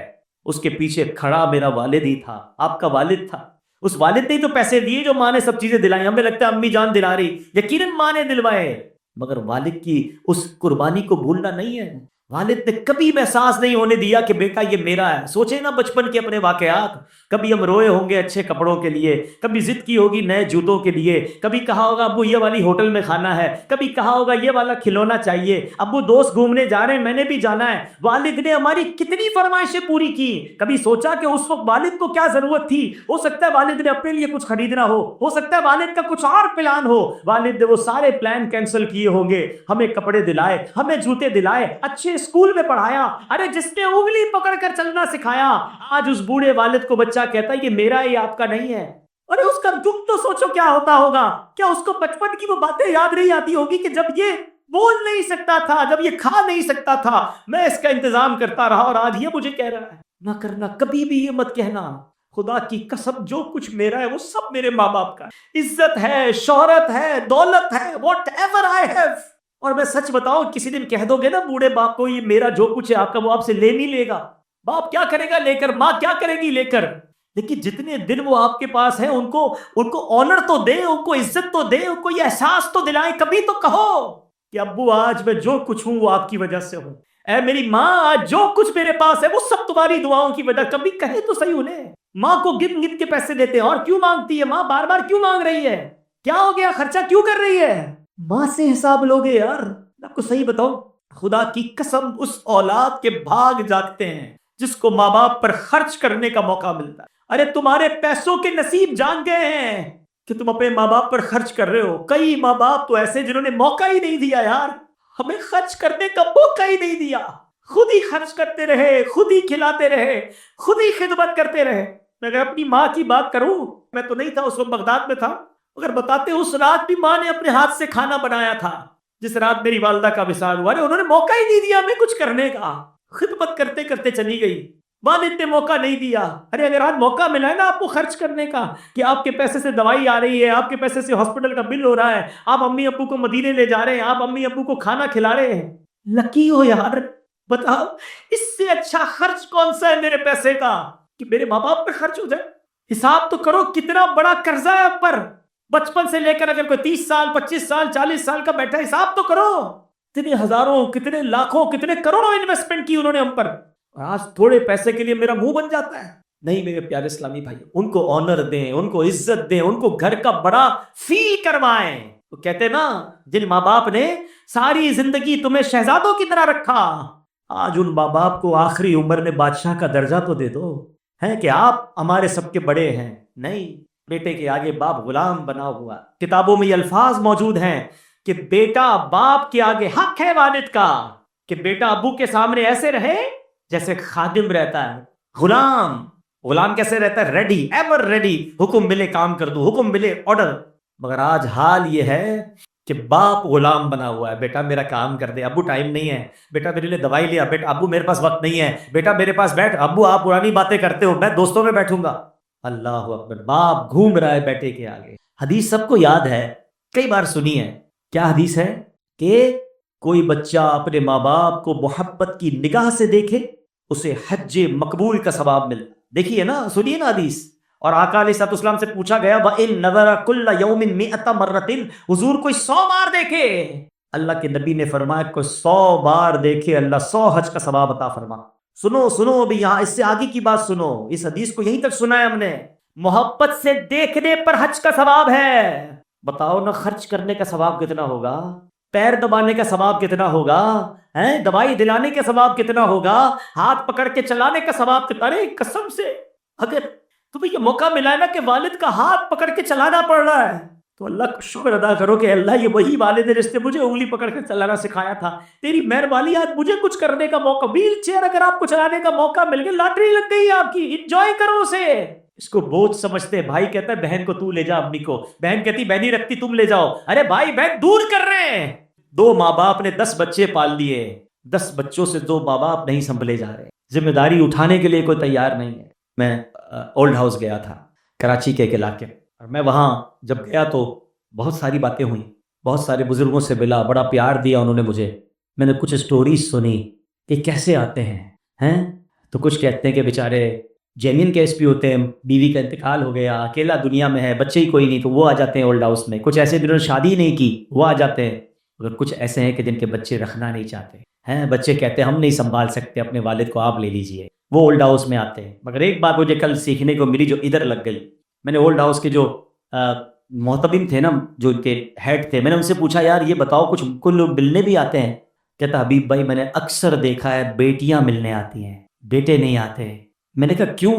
اس کے پیچھے کھڑا میرا والد ہی تھا، آپ کا والد تھا۔ اس والد نے ہی تو پیسے دیے جو ماں نے سب چیزیں دلائی، ہمیں لگتا ہے امی جان دلا رہی، یقیناً ماں نے دلوائے، مگر والد کی اس قربانی کو بھولنا نہیں ہے۔ والد نے کبھی احساس نہیں ہونے دیا کہ بیٹا یہ میرا ہے۔ سوچیں نا بچپن کے اپنے واقعات، کبھی ہم روئے ہوں گے اچھے کپڑوں کے لیے، کبھی ضد کی ہوگی نئے جوتوں کے لیے، کبھی کہا ہوگا ابو یہ والی ہوٹل میں کھانا ہے، کبھی کہا ہوگا یہ والا کھلونا چاہیے، ابو دوست گھومنے جا رہے ہیں میں نے بھی جانا ہے۔ والد نے ہماری کتنی فرمائشیں پوری کی، کبھی سوچا کہ اس وقت والد کو کیا ضرورت تھی؟ ہو سکتا ہے والد نے اپنے لیے کچھ خریدنا ہو سکتا ہے والد کا کچھ اور پلان ہو، والد نے وہ سارے پلان کینسل کیے ہوں گے، ہمیں کپڑے دلائے، ہمیں جوتے دلائے، اچھے اسکول میں پڑھایا، ارے جس نے انگلی پکڑ کر چلنا سکھایا، آج اس بوڑھے والد کو بچہ کہتا ہے یہ میرا ہے یہ آپ کا نہیں ہے. ارے اس کا دکھ تو سوچو کیا ہوتا ہوگا. کیا اس کو بچپن کی وہ باتیں یاد نہیں آتی ہوگی کہ جب یہ بول نہیں سکتا تھا، جب یہ کھا نہیں سکتا تھا، میں اس کا انتظام کرتا رہا اور آج یہ مجھے کہہ رہا ہے. نہ کرنا، کبھی بھی یہ مت کہنا خدا کی قسم جو کچھ میرا ہے وہ سب میرے ماں باپ کا ہے. عزت ہے، شہرت ہے، دولت ہے، واٹ ایور آئی ہیو. اور میں سچ بتاؤں، کسی دن کہہ دو گے نا بوڑھے باپ کو یہ میرا جو کچھ ہے آپ کا، وہ آپ سے لے نہیں لے گا. باپ کیا کرے گا لے کر، ماں کیا کرے گی لے کر، لیکن جتنے دن وہ آپ کے پاس ہیں ان کو آنر تو دے، ان کو عزت تو دے، ان کو یہ احساس تو دلائیں. کبھی تو کہو کہ ابو آج میں جو کچھ ہوں وہ آپ کی وجہ سے ہوں. اے میری ماں آج جو کچھ میرے پاس ہے وہ سب تمہاری دعاؤں کی وجہ. کبھی کہے تو صحیح انہیں. ماں کو گن گن کے پیسے دیتے ہیں، اور کیوں مانگتی ہے ماں، بار بار کیوں مانگ رہی ہے، کیا ہو گیا، خرچہ کیوں کر رہی ہے. ماں سے حساب لوگے یار. آپ کو صحیح بتاؤں، خدا کی قسم اس اولاد کے بھاگ جاگتے ہیں جس کو ماں باپ پر خرچ کرنے کا موقع ملتا ہے. ارے تمہارے پیسوں کے نصیب جان گئے ہیں کہ تم اپنے ماں باپ پر خرچ کر رہے ہو. کئی ماں باپ تو ایسے جنہوں نے موقع ہی نہیں دیا یار، ہمیں خرچ کرنے کا موقع ہی نہیں دیا. خود ہی خرچ کرتے رہے، خود ہی کھلاتے رہے، خود ہی خدمت کرتے رہے. میں اگر اپنی ماں کی بات کروں، میں تو نہیں تھا اس وقت، بغداد میں تھا، اگر بتاتے اس رات بھی ماں نے اپنے ہاتھ سے کھانا بنایا تھا جس رات میری والدہ کا وصال ہوا. انہوں نے موقع ہی نہیں دیا ہمیں کچھ کرنے کا. خدمت کرتے کرتے چلی گئی، والد نے موقع نہیں دیا. ارے اگر آج موقع ملا ہے نا آپ کو خرچ کرنے کا، کہ آپ کے پیسے سے دوائی آ رہی ہے، آپ کے پیسے سے ہاسپٹل کا بل ہو رہا ہے، آپ امی ابو کو مدینے لے جا رہے ہیں، آپ امی ابو کو کھانا کھلا رہے ہیں، لکی ہو یار. بتاؤ اس سے اچھا خرچ کون سا ہے میرے پیسے کا کہ میرے ماں باپ پہ خرچ ہو جائے. حساب تو کرو کتنا بڑا قرضہ ہے آپ پر. بچپن سے لے کر اگر کوئی 30 سال 25 سال 40 سال کا بیٹھا، حساب تو کرو کتنے ہزاروں، کتنے لاکھوں، کتنے کروڑوں انویسٹمنٹ کی انہوں نے ہم پر. آج تھوڑے پیسے کے لیے میرا منہ بن جاتا ہے. نہیں میرے پیارے اسلامی بھائی، ان کو آنر دیں، ان کو عزت دیں، ان کو گھر کا بڑا فیل کروائیں. تو کہتے نا جن ماں باپ نے ساری زندگی تمہیں شہزادوں کی طرح رکھا، آج ان ماں باپ کو آخری عمر میں بادشاہ کا درجہ تو دے دو، ہے کہ آپ ہمارے سب کے بڑے ہیں. نہیں، بیٹے کے آگے باپ غلام بنا ہوا. کتابوں میں یہ الفاظ موجود ہیں کہ بیٹا باپ کے آگے حق ہے والد کا، کہ بیٹا ابو کے سامنے ایسے رہے جیسے خادم رہتا ہے. غلام کیسے رہتا ہے؟ ریڈی، ایور ریڈی، حکم ملے کام کر دوں، حکم ملے آرڈر. مگر آج حال یہ ہے کہ باپ غلام بنا ہوا ہے. بیٹا میرا کام کر دے، ابو ٹائم نہیں ہے، بیٹا میرے لیے دوائی لیا، بیٹا ابو میرے پاس وقت نہیں ہے، بیٹا میرے پاس بیٹھ، ابو آپ پرانی باتیں کرتے ہو، میں دوستوں میں بیٹھوں گا. اللہ اکبر، باپ گھوم رہا ہے بیٹے کے آگے. حدیث سب کو یاد ہے، کئی بار سنی ہے. کیا حدیث ہے؟ کہ کوئی بچہ اپنے ماں باپ کو محبت کی نگاہ سے دیکھے اسے حج مقبول کا ثواب ملتا. دیکھیے نا، سنیے نا حدیث. اور آقا علیہ الصلوۃ والسلام سے پوچھا گیا وَإِن نَظَرَ كُلَّ يَوْمٍ 100 مَرَّةٍ، حضور کوئی 100 بار دیکھے. اللہ کے نبی نے فرمایا کوئی 100 بار دیکھے اللہ 100 حج کا ثواب عطا فرما. سنو ابھی یہاں اس سے آگے کی بات سنو. اس حدیث کو یہیں تک سنا ہے ہم نے. محبت سے دیکھنے پر حج کا ثواب ہے. بتاؤ نا خرچ کرنے کا ثواب کتنا ہوگا، پیر دبانے کا ثواب کتنا ہوگا، دوائی دلانے کا ثواب کتنا ہوگا، ہاتھ پکڑ کے چلانے کا ثواب کتنا. ارے قسم سے اگر تمہیں یہ موقع ملا ہے نا کہ والد کا ہاتھ پکڑ کے چلانا پڑ رہا ہے تو اللہ کا شکر ادا کرو کہ اللہ یہ وہی والد ہے جس نے مجھے انگلی پکڑ کے چلانا سکھایا تھا. تیری مہربانی آج مجھے کچھ کرنے کا موقع، ویل چیئر اگر آپ کو چلانے کا موقع مل گیا، لاٹری لگ گئی آپ کی، انجوائے کرو اسے. اس کو بوجھ سمجھتے. بھائی کہتا ہے بہن کو تو لے جا امی کو، بہن کہتی بہن ہی رکھتی تم لے جاؤ. ارے بھائی بہن دور کر رہے ہیں. 2 ماں باپ نے 10 بچے پال لیے، 10 بچوں سے 2 ماں باپ نہیں سنبھلے جا رہے، ذمہ داری اٹھانے کے لیے کوئی تیار نہیں ہے. میں اولڈ ہاؤس گیا تھا کراچی کے ایک علاقے میں، اور میں وہاں جب گیا تو بہت ساری باتیں ہوئیں، بہت سارے بزرگوں سے ملا، بڑا پیار دیا انہوں نے مجھے. میں نے کچھ سٹوریز سنی کہ کیسے آتے ہیں تو کچھ کہتے ہیں کہ بیچارے جینین کیس بھی ہوتے ہیں، بیوی کا انتقال ہو گیا، اکیلا دنیا میں ہے، بچے ہی کوئی نہیں تو وہ آ جاتے ہیں اولڈ ہاؤس میں. کچھ ایسے جنہوں نے شادی نہیں کی وہ آ جاتے ہیں. اگر کچھ ایسے ہیں کہ جن کے بچے رکھنا نہیں چاہتے ہیں، بچے کہتے ہیں ہم نہیں سنبھال سکتے اپنے والد کو، آپ لے لیجئے، وہ اولڈ ہاؤس میں آتے ہیں. مگر ایک بات مجھے کل سیکھنے کو ملی جو ادھر لگ گئی. میں نے اولڈ ہاؤس کے جو محتمم تھے نا، جو ان کے ہیڈ تھے، میں نے ان سے پوچھا یار یہ بتاؤ کچھ لوگ ملنے بھی آتے ہیں؟ کہتا حبیب بھائی میں نے اکثر دیکھا ہے بیٹیاں ملنے آتی ہیں، بیٹے نہیں آتے. میں نے کہا کیوں؟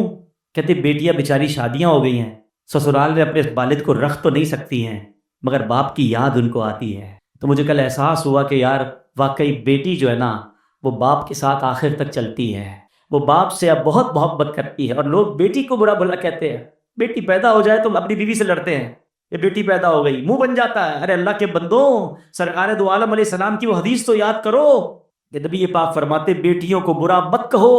کہتے بیٹیاں بیچاری شادیاں ہو گئی ہیں، سسرال میں اپنے والد کو رکھ تو نہیں سکتی ہیں، مگر باپ کی یاد ان کو آتی ہے. تو مجھے کل احساس ہوا کہ یار واقعی بیٹی جو ہے نا وہ باپ کے ساتھ آخر تک چلتی ہے، وہ باپ سے اب بہت محبت کرتی ہے، اور لوگ بیٹی کو برا بھلا کہتے ہیں، بیٹی پیدا ہو جائے تو اپنی بیوی سے لڑتے ہیں، یہ بیٹی پیدا ہو گئی، منہ بن جاتا ہے۔ ارے اللہ کے بندوں، سرکار دو عالم علیہ السلام کی وہ حدیث تو یاد کرو کہ نبی پاک فرماتے بیٹیوں کو برا مت کہو،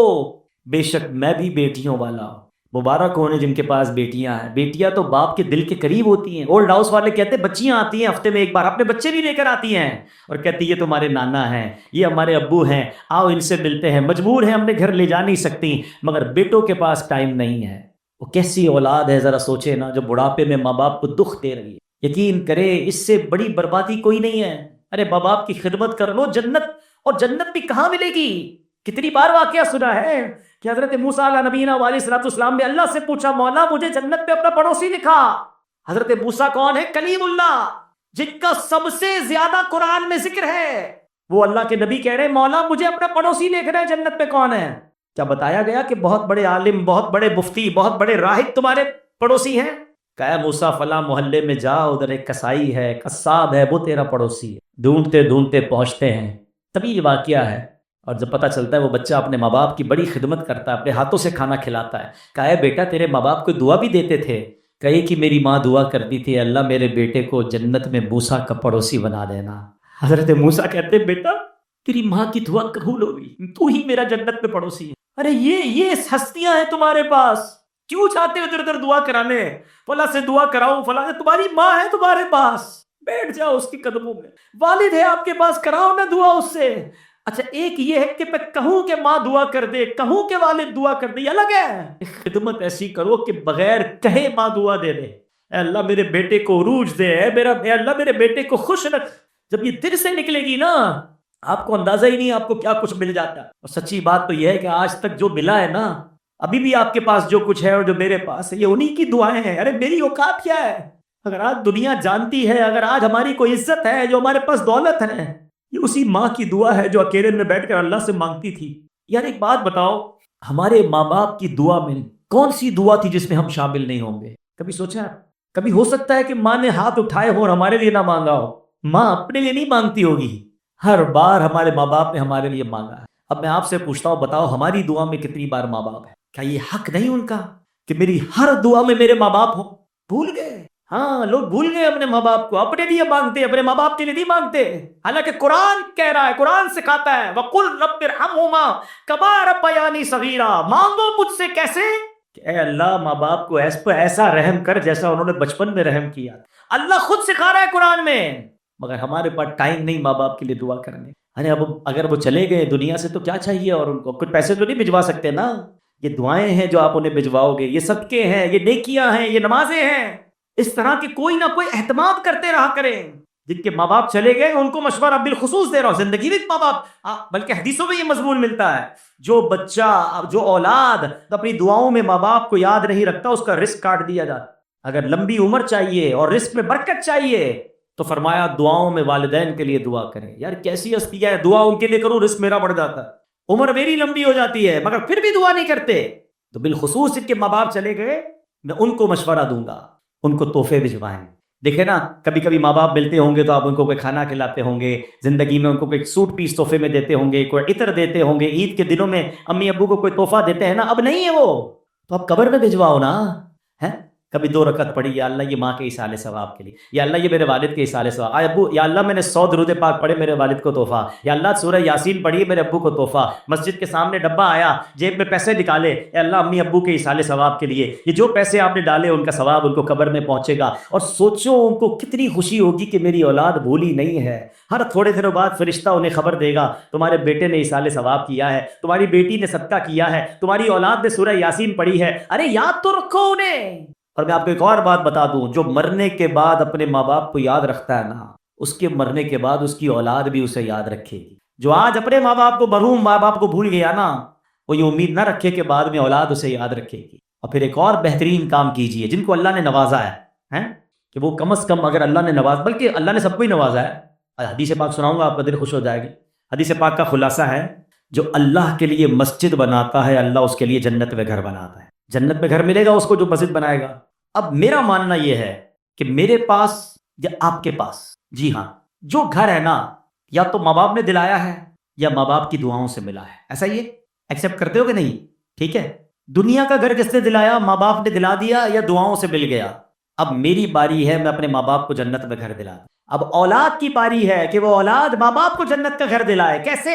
بے شک میں بھی بیٹیوں والا ہوں۔ مبارک ہونے جن کے پاس بیٹیاں ہیں، بیٹیاں تو باپ کے دل کے قریب ہوتی ہیں۔ اولڈ ہاؤس والے کہتے ہیں بچیاں آتی ہیں ہفتے میں ایک بار، اپنے بچے بھی لے کر آتی ہیں اور کہتی یہ تمہارے نانا ہیں، یہ ہمارے ابو ہیں، آؤ ان سے ملتے ہیں، مجبور ہیں اپنے گھر لے جا نہیں سکتی، مگر بیٹوں کے پاس ٹائم نہیں ہے۔ وہ کیسی اولاد ہے ذرا سوچے نا، جو بڑھاپے میں ماں باپ کو دکھ دے رہی ہے۔ یقین کرے اس سے بڑی بربادی کوئی نہیں ہے۔ ارے ماں باپ کی خدمت کر لو، جنت، اور جنت بھی کہاں ملے گی؟ کتنی بار واقعہ سنا ہے کہ حضرت موسیٰ علیہ نبینا علیہ الصلوۃ والسلام نے اللہ سے پوچھا مولا مجھے جنت پہ اپنا پڑوسی دکھا۔ حضرت موسیٰ کون ہے؟ کلیم اللہ، جن کا سب سے زیادہ قرآن میں ذکر ہے، وہ اللہ کے نبی کہہ رہے ہیں مولا مجھے اپنا پڑوسی دیکھنا ہے جنت پہ کون ہے۔ کیا بتایا گیا کہ بہت بڑے عالم، بہت بڑے مفتی، بہت بڑے راہب تمہارے پڑوسی ہیں؟ کہا موسیٰ فلاں محلے میں جا، ادھر ایک کسائی ہے، قصاب ہے، وہ تیرا پڑوسی ہے۔ ڈھونڈتے ڈھونڈتے پہنچتے ہیں، تبھی یہ واقعہ ہے۔ اور جب پتہ چلتا ہے وہ بچہ اپنے ماں باپ کی بڑی خدمت کرتا ہے، اپنے ہاتھوں سے کھانا کھلاتا ہے۔ کہا ہے بیٹا تیرے ماں باپ کو دعا بھی دیتے تھے؟ کہے کہ میری ماں دعا کرتی تھی اللہ میرے بیٹے کو جنت میں موسیٰ کا پڑوسی بنا دینا۔ حضرت موسیٰ کہتے بیٹا تیری ماں کی دعا قبول ہوگی، تو ہی میرا جنت میں پڑوسی ہے۔ ارے یہ ہستیاں ہیں تمہارے پاس، کیوں چاہتے ہو ادھر ادھر دعا کرانے؟ فلاں سے دعا کراؤ، فلاں سے، تمہاری ماں ہے تمہارے پاس، بیٹھ جاؤ اس کے قدموں میں۔ والد ہے آپ کے پاس، کراؤ نا دعا اس سے۔ اچھا ایک یہ ہے کہ میں کہوں کہ ماں دعا کر دے، کہوں کہ والد دعا کر دے، یہ الگ ہے۔ خدمت ایسی کرو کہ بغیر کہے ماں دعا دے دے، اے اللہ میرے بیٹے کو عروج دے، اے اللہ میرے بیٹے کو خوش رکھ۔ جب یہ دل سے نکلے گی نا، آپ کو اندازہ ہی نہیں آپ کو کیا کچھ مل جاتا ہے۔ اور سچی بات تو یہ ہے کہ آج تک جو ملا ہے نا، ابھی بھی آپ کے پاس جو کچھ ہے اور جو میرے پاس ہے، یہ انہی کی دعائیں ہیں۔ ارے میری اوقات کیا ہے؟ اگر آج دنیا جانتی ہے، اگر آج ہماری کوئی عزت ہے، جو ہمارے پاس دولت ہے، یہ اسی ماں کی دعا ہے جو اکیلے میں بیٹھ کر اللہ سے مانگتی تھی۔ یار ایک بات بتاؤ، ہمارے ماں باپ کی دعا میں کون سی دعا تھی جس میں ہم شامل نہیں ہوں گے؟ کبھی سوچا؟ کبھی ہو سکتا ہے کہ ماں نے ہاتھ اٹھائے ہو اور ہمارے لیے نہ مانگا ہو؟ ماں اپنے لیے نہیں مانگتی ہوگی، ہر بار ہمارے ماں باپ نے ہمارے لیے مانگا ہے۔ اب میں آپ سے پوچھتا ہوں، بتاؤ ہماری دعا میں کتنی بار ماں باپ ہے؟ کیا یہ حق نہیں ان کا کہ میری ہر دعا میں میرے ماں باپ ہوں؟ بھول گئے؟ ہاں لوگ بھول گئے اپنے ماں باپ کو، اپنے لیے مانگتے، اپنے ماں باپ کے لیے نہیں مانگتے۔ حالانکہ قرآن کہہ رہا ہے، قرآن سکھاتا ہے وَقُلْ رَبِّ ارْحَمْهُمَا كَمَا رَبَّيَانِي صَغِيرًا، مانگو مجھ سے کیسے کہ اے اللہ ماں باپ کو ایسا رحم کر جیسا انہوں نے بچپن میں رحم کیا۔ اللہ خود سکھا رہا ہے قرآن میں، مگر ہمارے پاس ٹائم نہیں ماں باپ کے لیے دعا کرنے۔ ارے اب اگر وہ چلے گئے دنیا سے تو کیا چاہیے، اور ان کو کچھ پیسے تو نہیں بھجوا سکتے نا۔ یہ دعائیں ہیں جو آپ انہیں بھجواؤ گے، یہ صدقے ہیں، یہ نیکیاں ہیں، یہ نمازیں ہیں۔ اس طرح کے کوئی نہ کوئی اہتمام کرتے رہا کریں۔ جن کے ماں باپ چلے گئے ان کو مشورہ بالخصوص دے رہا ہوں، زندگی میں ماں باپ، بلکہ حدیثوں میں یہ مضمون ملتا ہے، جو بچہ، جو اولاد اپنی دعاؤں میں ماں باپ کو یاد نہیں رکھتا اس کا رزق کاٹ دیا جاتا۔ اگر لمبی عمر چاہیے اور رزق میں برکت چاہیے تو فرمایا دعاؤں میں والدین کے لیے دعا کریں۔ یار کیسی ہستیاں ہے، دعا ان کے لیے کروں رزق میرا بڑھ جاتا ہے، عمر میری لمبی ہو جاتی ہے، مگر پھر بھی دعا نہیں کرتے۔ تو بالخصوص جن کے ماں باپ چلے گئے میں ان کو مشورہ دوں گا، ان کو تحفے بھجوائیں۔ دیکھیں نا کبھی کبھی ماں باپ ملتے ہوں گے تو آپ ان کو کوئی کھانا کھلاتے ہوں گے، زندگی میں ان کو کوئی سوٹ پیس تحفے میں دیتے ہوں گے، کوئی عطر دیتے ہوں گے، عید کے دنوں میں امی ابو کو کوئی تحفہ دیتے ہیں نا، اب نہیں ہے وہ تو آپ قبر میں بھجواؤ نا۔ ہے کبھی 2 رکعت پڑھی، یا اللہ یہ ماں کے ایصال ثواب کے لیے، یا اللہ یہ میرے والد کے ایصال ثواب، ابو یا اللہ میں نے 100 درود پاک پڑھے میرے والد کو تحفہ، یا اللہ سورہ یاسین پڑھی میرے ابو کو تحفہ، مسجد کے سامنے ڈبہ آیا جیب میں پیسے نکالے، اے اللہ امی ابو کے ایصال ثواب کے لیے، یہ جو پیسے آپ نے ڈالے ان کا ثواب ان کو قبر میں پہنچے گا۔ اور سوچو ان کو کتنی خوشی ہوگی کہ میری اولاد بھولی نہیں ہے۔ ہر تھوڑے دنوں بعد فرشتہ انہیں خبر دے گا تمہارے بیٹے نے ایصال ثواب کیا ہے، تمہاری بیٹی نے صدقہ کیا ہے، تمہاری اولاد نے سورہ یاسین پڑھی ہے، ارے یاد تو رکھو انہیں۔ اور میں آپ کو ایک اور بات بتا دوں، جو مرنے کے بعد اپنے ماں باپ کو یاد رکھتا ہے نا، اس کے مرنے کے بعد اس کی اولاد بھی اسے یاد رکھے گی۔ جو آج اپنے ماں باپ کو، مرحوم ماں باپ کو بھول گیا نا، وہ یہ امید نہ رکھے کہ بعد میں اولاد اسے یاد رکھے گی۔ اور پھر ایک اور بہترین کام کیجئے، جن کو اللہ نے نوازا ہے کہ وہ کم از کم، اگر اللہ نے بلکہ اللہ نے سب کو ہی نوازا ہے، حدیث پاک سناؤں گا آپ کا دل خوش ہو جائے گی۔ حدیث پاک کا خلاصہ ہے، جو اللہ کے لیے مسجد بناتا ہے اللہ اس کے لیے جنت میں گھر بناتا ہے۔ جنت میں گھر ملے گا اس کو جو مسجد بنائے گا۔ اب میرا ماننا یہ ہے کہ میرے پاس یا آپ کے پاس، جی ہاں، جو گھر ہے نا، یا تو ماں باپ نے دلایا ہے یا ماں باپ کی دعاؤں سے ملا ہے؟ ایسا ہی ہے، ایکسیپٹ کرتے ہو کہ نہیں؟ ٹھیک ہے، دنیا کا گھر کس نے دلایا؟ ماں باپ نے دلا دیا یا دعاؤں سے مل گیا؟ اب میری باری ہے میں اپنے ماں باپ کو جنت میں گھر دلا دوں۔ اب اولاد کی باری ہے کہ وہ اولاد ماں باپ کو جنت کا گھر دلائے۔ کیسے؟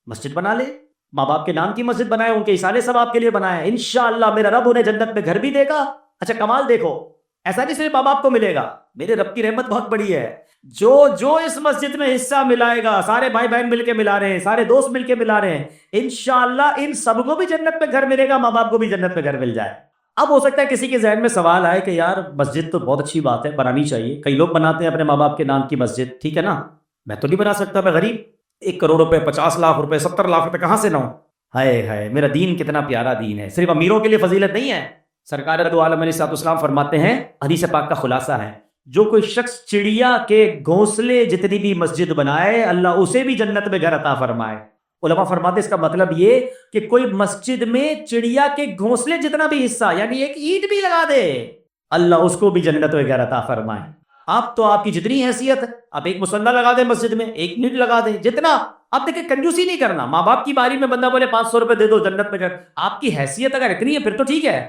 مسجد بنا لے، ماں باپ کے نام کی مسجد بنائے، ان کے اصالے ثواب کے لیے بنائے، انشاءاللہ میرا رب انہیں جنت میں گھر بھی دے گا۔ اچھا کمال دیکھو، ایسا نہیں صرف ماں باپ کو ملے گا، میرے رب کی رحمت بہت بڑی ہے، جو اس مسجد میں حصہ ملائے گا، سارے بھائی بہن مل کے ملا رہے ہیں، سارے دوست مل کے ملا رہے ہیں، انشاءاللہ ان سب کو بھی جنت میں گھر ملے گا، ماں باپ کو بھی جنت میں گھر مل جائے۔ اب ہو سکتا ہے کسی کے ذہن میں سوال آئے کہ یار مسجد تو بہت اچھی بات ہے، بنانی چاہیے، کئی لوگ بناتے ہیں اپنے ماں باپ کے نام کی مسجد، ٹھیک ہے نا، میں تو نہیں بنا سکتا، میں غریب، 1 کروڑ روپے، 50 لاکھ روپے، 70 لاکھ روپے کہاں سے لاؤں؟ ہائے ہائے، میرا دین کتنا پیارا دین ہے، صرف امیروں کے لیے فضیلت نہیں ہے۔ سرکار دو عالم علیہ السلام فرماتے ہیں، حدیث پاک کا خلاصہ ہے، جو کوئی شخص چڑیا کے گھونسلے جتنی بھی مسجد بنائے، اللہ اسے بھی جنت میں گھر عطا فرمائے۔ علماء فرماتے ہیں اس کا مطلب یہ کہ کوئی مسجد میں چڑیا کے گھونسلے جتنا بھی حصہ، یعنی ایک اینٹ بھی لگا دے، اللہ اس کو بھی جنت میں گھر عطا فرمائے۔ آپ کی جتنی حیثیت ہے، آپ ایک مصلی لگا دیں مسجد میں، ایک اینٹ لگا دیں، جتنا آپ دیکھیں، کنجوسی نہیں کرنا۔ ماں باپ کی باری میں بندہ بولے 500 روپے دے دو جنت میں گھر، آپ کی حیثیت اگر اتنی ہے پھر تو ٹھیک ہے۔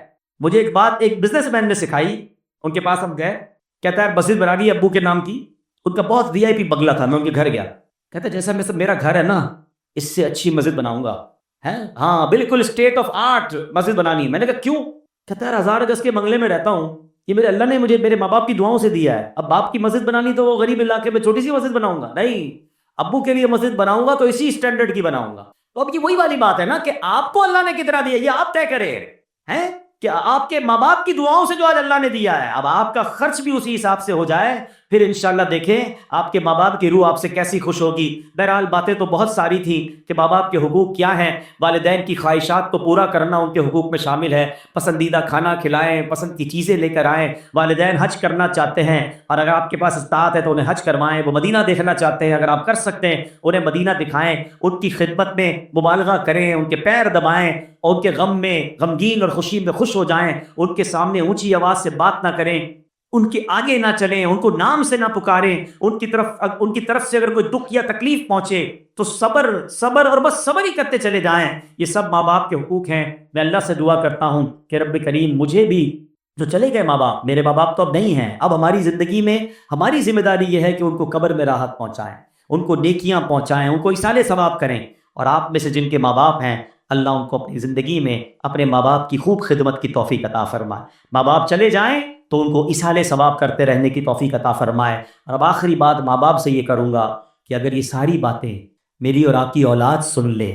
مجھے ایک بات ایک بزنس مین نے سکھائی، ان کے پاس ہم گئے، کہتا ہے مسجد بنا دی ابو کے نام کی، ان کا بہت وی آئی پی بنگلہ تھا، میں ان کے گھر گیا، کہتا ہے جیسا میرا گھر ہے نا، اس سے اچھی مسجد بناؤں گا، ہے ہاں بالکل اسٹیٹ آف آرٹ مسجد بنانی ہے۔ میں نے کہا کیوں؟ کہتا ہے 1000 گز کے بنگلے میں رہتا ہوں، یہ میرے اللہ نے مجھے میرے ماں باپ کی دعاؤں سے دیا ہے، اب باپ کی مسجد بنانی تو وہ غریب علاقے میں چھوٹی سی مسجد بناؤں گا؟ نہیں، ابو کے لیے مسجد بناؤں گا تو اسی اسٹینڈرڈ کی بناؤں گا۔ تو اب یہ وہی والی بات ہے نا کہ آپ کو اللہ نے کتنا دیا یہ آپ طے کرے ہیں، کہ آپ کے ماں باپ کی دعاؤں سے جو آج اللہ نے دیا ہے، اب آپ کا خرچ بھی اسی حساب سے ہو جائے، پھر انشاءاللہ دیکھیں آپ کے ماں باپ کی روح آپ سے کیسی خوش ہوگی۔ بہرحال باتیں تو بہت ساری تھیں کہ ماں باپ کے حقوق کیا ہیں، والدین کی خواہشات کو پورا کرنا ان کے حقوق میں شامل ہے، پسندیدہ کھانا کھلائیں، پسند کی چیزیں لے کر آئیں، والدین حج کرنا چاہتے ہیں اور اگر آپ کے پاس استطاعت ہے تو انہیں حج کروائیں، وہ مدینہ دیکھنا چاہتے ہیں، اگر آپ کر سکتے ہیں انہیں مدینہ دکھائیں، ان کی خدمت میں مبالغہ کریں، ان کے پیر دبائیں، اور ان کے غم میں غمگین اور خوشی میں خوش ہو جائیں، ان کے سامنے اونچی آواز سے بات نہ کریں، ان کے آگے نہ چلیں، ان کو نام سے نہ پکاریں، ان کی طرف سے اگر کوئی دکھ یا تکلیف پہنچے تو صبر اور بس صبر ہی کرتے چلے جائیں۔ یہ سب ماں باپ کے حقوق ہیں۔ میں اللہ سے دعا کرتا ہوں کہ رب کریم مجھے بھی، جو چلے گئے ماں باپ، میرے ماں باپ تو اب نہیں ہیں، اب ہماری زندگی میں ہماری ذمہ داری یہ ہے کہ ان کو قبر میں راحت پہنچائیں، ان کو نیکیاں پہنچائیں، ان کو ایصال ثواب کریں، اور آپ میں سے جن کے ماں باپ ہیں اللہ ان کو اپنی زندگی میں اپنے ماں باپ کی خوب خدمت کی توفیق عطا فرمائے۔ ماں باپ چلے جائیں تو ان کو ایصال ثواب کرتے رہنے کی توفیق عطا فرمائے۔ اور اب آخری بات ماں باپ سے یہ کروں گا کہ اگر یہ ساری باتیں میری اور آپ کی اولاد سن لے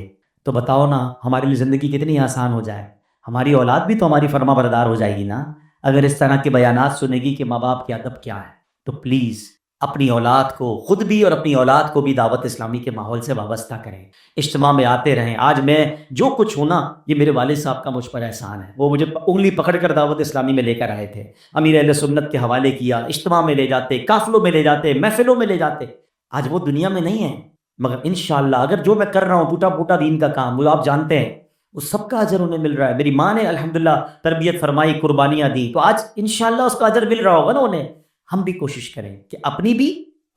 تو بتاؤ نا ہمارے لیے زندگی کتنی آسان ہو جائے، ہماری اولاد بھی تو ہماری فرما بردار ہو جائے گی نا، اگر اس طرح کے بیانات سنے گی کہ ماں باپ کے ادب کیا ہے۔ تو پلیز اپنی اولاد کو، خود بھی اور اپنی اولاد کو بھی دعوت اسلامی کے ماحول سے وابستہ کریں، اجتماع میں آتے رہیں۔ آج میں جو کچھ ہوں نا، یہ میرے والد صاحب کا مجھ پر احسان ہے، وہ مجھے انگلی پکڑ کر دعوت اسلامی میں لے کر آئے تھے، امیر اہل سنت کے حوالے کیا، اجتماع میں لے جاتے، قافلوں میں لے جاتے، محفلوں میں لے جاتے۔ آج وہ دنیا میں نہیں ہے، مگر انشاءاللہ اگر جو میں کر رہا ہوں ٹوٹا پھوٹا دین کا کام، وہ آپ جانتے ہیں، اس سب کا اجر انہیں مل رہا ہے۔ میری ماں نے الحمدللہ تربیت فرمائی، قربانیاں دی، تو آج انشاءاللہ اس کا اجر مل رہا ہوگا نا انہیں۔ ہم بھی کوشش کریں کہ اپنی بھی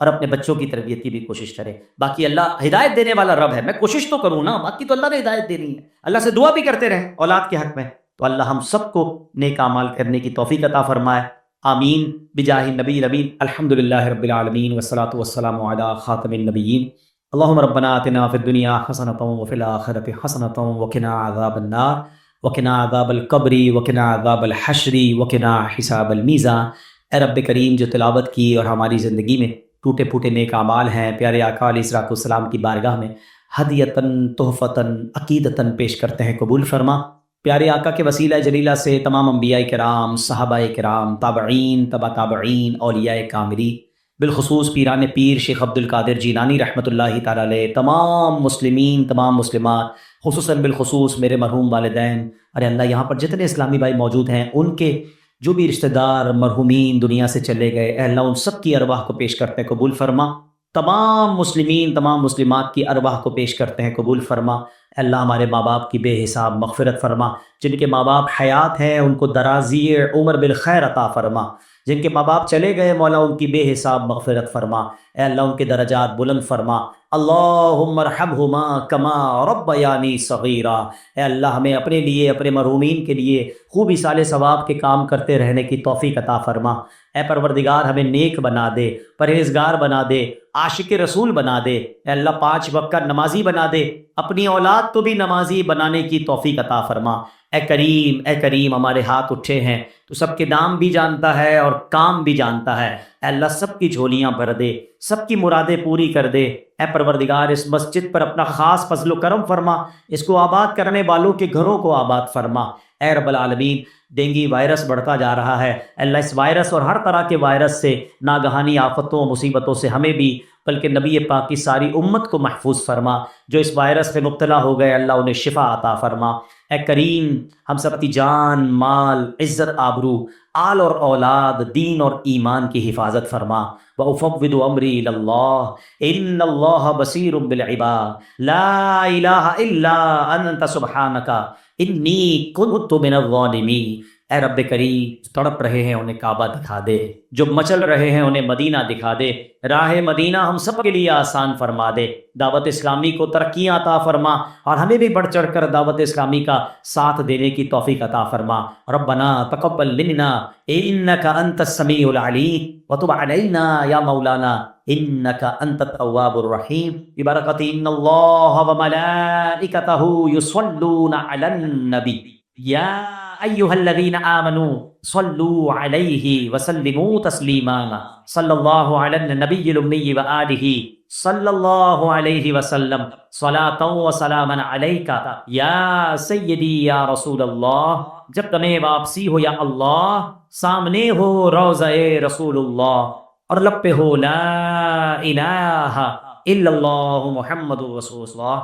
اور اپنے بچوں کی تربیت کی بھی کوشش کریں۔ باقی اللہ ہدایت دینے والا رب ہے، میں کوشش تو کروں نا، باقی تو اللہ نے ہدایت دینی ہے۔ اللہ سے دعا بھی کرتے رہیں اولاد کے حق میں، تو اللہ ہم سب کو نیک اعمال کرنے کی توفیق عطا فرمائے، آمین بجاہ النبی الامین۔ الحمدللہ رب العالمین والصلاۃ والسلام علی خاتم النبیین۔ اللهم ربنا آتنا في الدنيا حسنة وفي الآخرة حسنة وقنا عذاب النار وقنا عذاب القبر وقنا عذاب الحشر وقنا حساب المیزان۔ اے رب کریم، جو تلاوت کی اور ہماری زندگی میں ٹوٹے پھوٹے نیک اعمال ہیں، پیارے آقا علیہ الصلوۃ والسلام کی بارگاہ میں ہدیتاً تحفتاً عقیدتاً پیش کرتے ہیں، قبول فرما۔ پیارے آقا کے وسیلہ جلیلہ سے تمام انبیاء کرام، صحابہ کرام، تابعین، تبع تابعین، اولیاء کاملین، بالخصوص پیران پیر شیخ عبد القادر جیلانی رحمۃ اللہ تعالی علیہ، تمام مسلمین، تمام مسلمات، خصوصاً بالخصوص میرے مرحوم والدین، ارے اللہ یہاں پر جتنے اسلامی بھائی موجود ہیں، ان کے جو بھی رشتہ دار مرحومین دنیا سے چلے گئے، اے اللہ ان سب کی ارواح کو پیش کرتے ہیں، قبول فرما۔ تمام مسلمین، تمام مسلمات کی ارواح کو پیش کرتے ہیں، قبول فرما۔ اے اللہ ہمارے ماں باپ کی بے حساب مغفرت فرما، جن کے ماں باپ حیات ہیں ان کو درازی عمر بالخیر عطا فرما۔ جن کے ماں باپ چلے گئے مولا ان کی بے حساب مغفرت فرما، اے اللہ ان کے درجات بلند فرما۔ اللہم ارحمہما کما ربیانی صغیرا، اے اللہ ہمیں اپنے لیے، اپنے مرحومین کے لیے خوب اصال ثواب کے کام کرتے رہنے کی توفیق عطا فرما۔ اے پروردگار ہمیں نیک بنا دے، پرہیزگار بنا دے، عاشق رسول بنا دے، اے اللہ 5 وقت کا نمازی بنا دے، اپنی اولاد کو بھی نمازی بنانے کی توفیق عطا فرما۔ اے کریم، اے کریم، ہمارے ہاتھ اٹھے ہیں، تو سب کے نام بھی جانتا ہے اور کام بھی جانتا ہے، اے اللہ سب کی جھولیاں بھر دے، سب کی مرادیں پوری کر دے۔ اے پروردگار اس مسجد پر اپنا خاص فضل و کرم فرما، اس کو آباد کرنے والوں کے گھروں کو آباد فرما۔ اے رب العالمین، ڈینگی وائرس بڑھتا جا رہا ہے، اے اللہ اس وائرس اور ہر طرح کے وائرس سے، ناگہانی آفتوں مصیبتوں سے ہمیں بھی بلکہ نبی پاک کی ساری امت کو محفوظ فرما۔ جو اس وائرس سے مبتلا ہو گئے اللہ انہیں شفا عطا فرما۔ اے کریم، ہم سب کی جان، مال، عزت، آبرو، آل اور اولاد، دین اور ایمان کی حفاظت فرما۔ وَأُفَوِّضُ أَمْرِي إِلَى اللَّهِ إِنَّ اللَّهَ بَصِيرٌ بِالْعِبَادِ لَا إِلَٰهَ إِلَّا أَنْتَ سُبْحَانَكَ إِنِّي كُنتُ مِنَ الظَّالِمِينَ۔ اے رب کریم، تڑپ رہے ہیں انہیں کعبہ دکھا دے، جو مچل رہے ہیں انہیں مدینہ دکھا دے، راہ مدینہ ہم سب کے لیے آسان فرما دے، دعوت اسلامی کو ترقیاں عطا فرما، اور ہمیں بھی بڑھ چڑھ کر دعوت اسلامی کا ساتھ دینے کی توفیق عطا فرما۔ ربنا تقبل منا انک انت السمیع العلیم وتب علینا یا مولانا انک انت التواب الرحیم ببرکۃ ان اللہ وملائکتہ یصلون علی النبی یا ایھا الذین آمنوا صلوا علیہ وسلموا تسلیما صلی اللہ علی النبی الامی وآلہ صلی اللہ علیہ وسلم صلاۃ و سلاما علیک یا سیدی یا رسول اللہ۔ جب تمہیں واپسی ہو یا اللہ، سامنے ہو روضہ رسول اللہ، اور لب پہ ہو لا الہ الا اللہ محمد رسول اللہ۔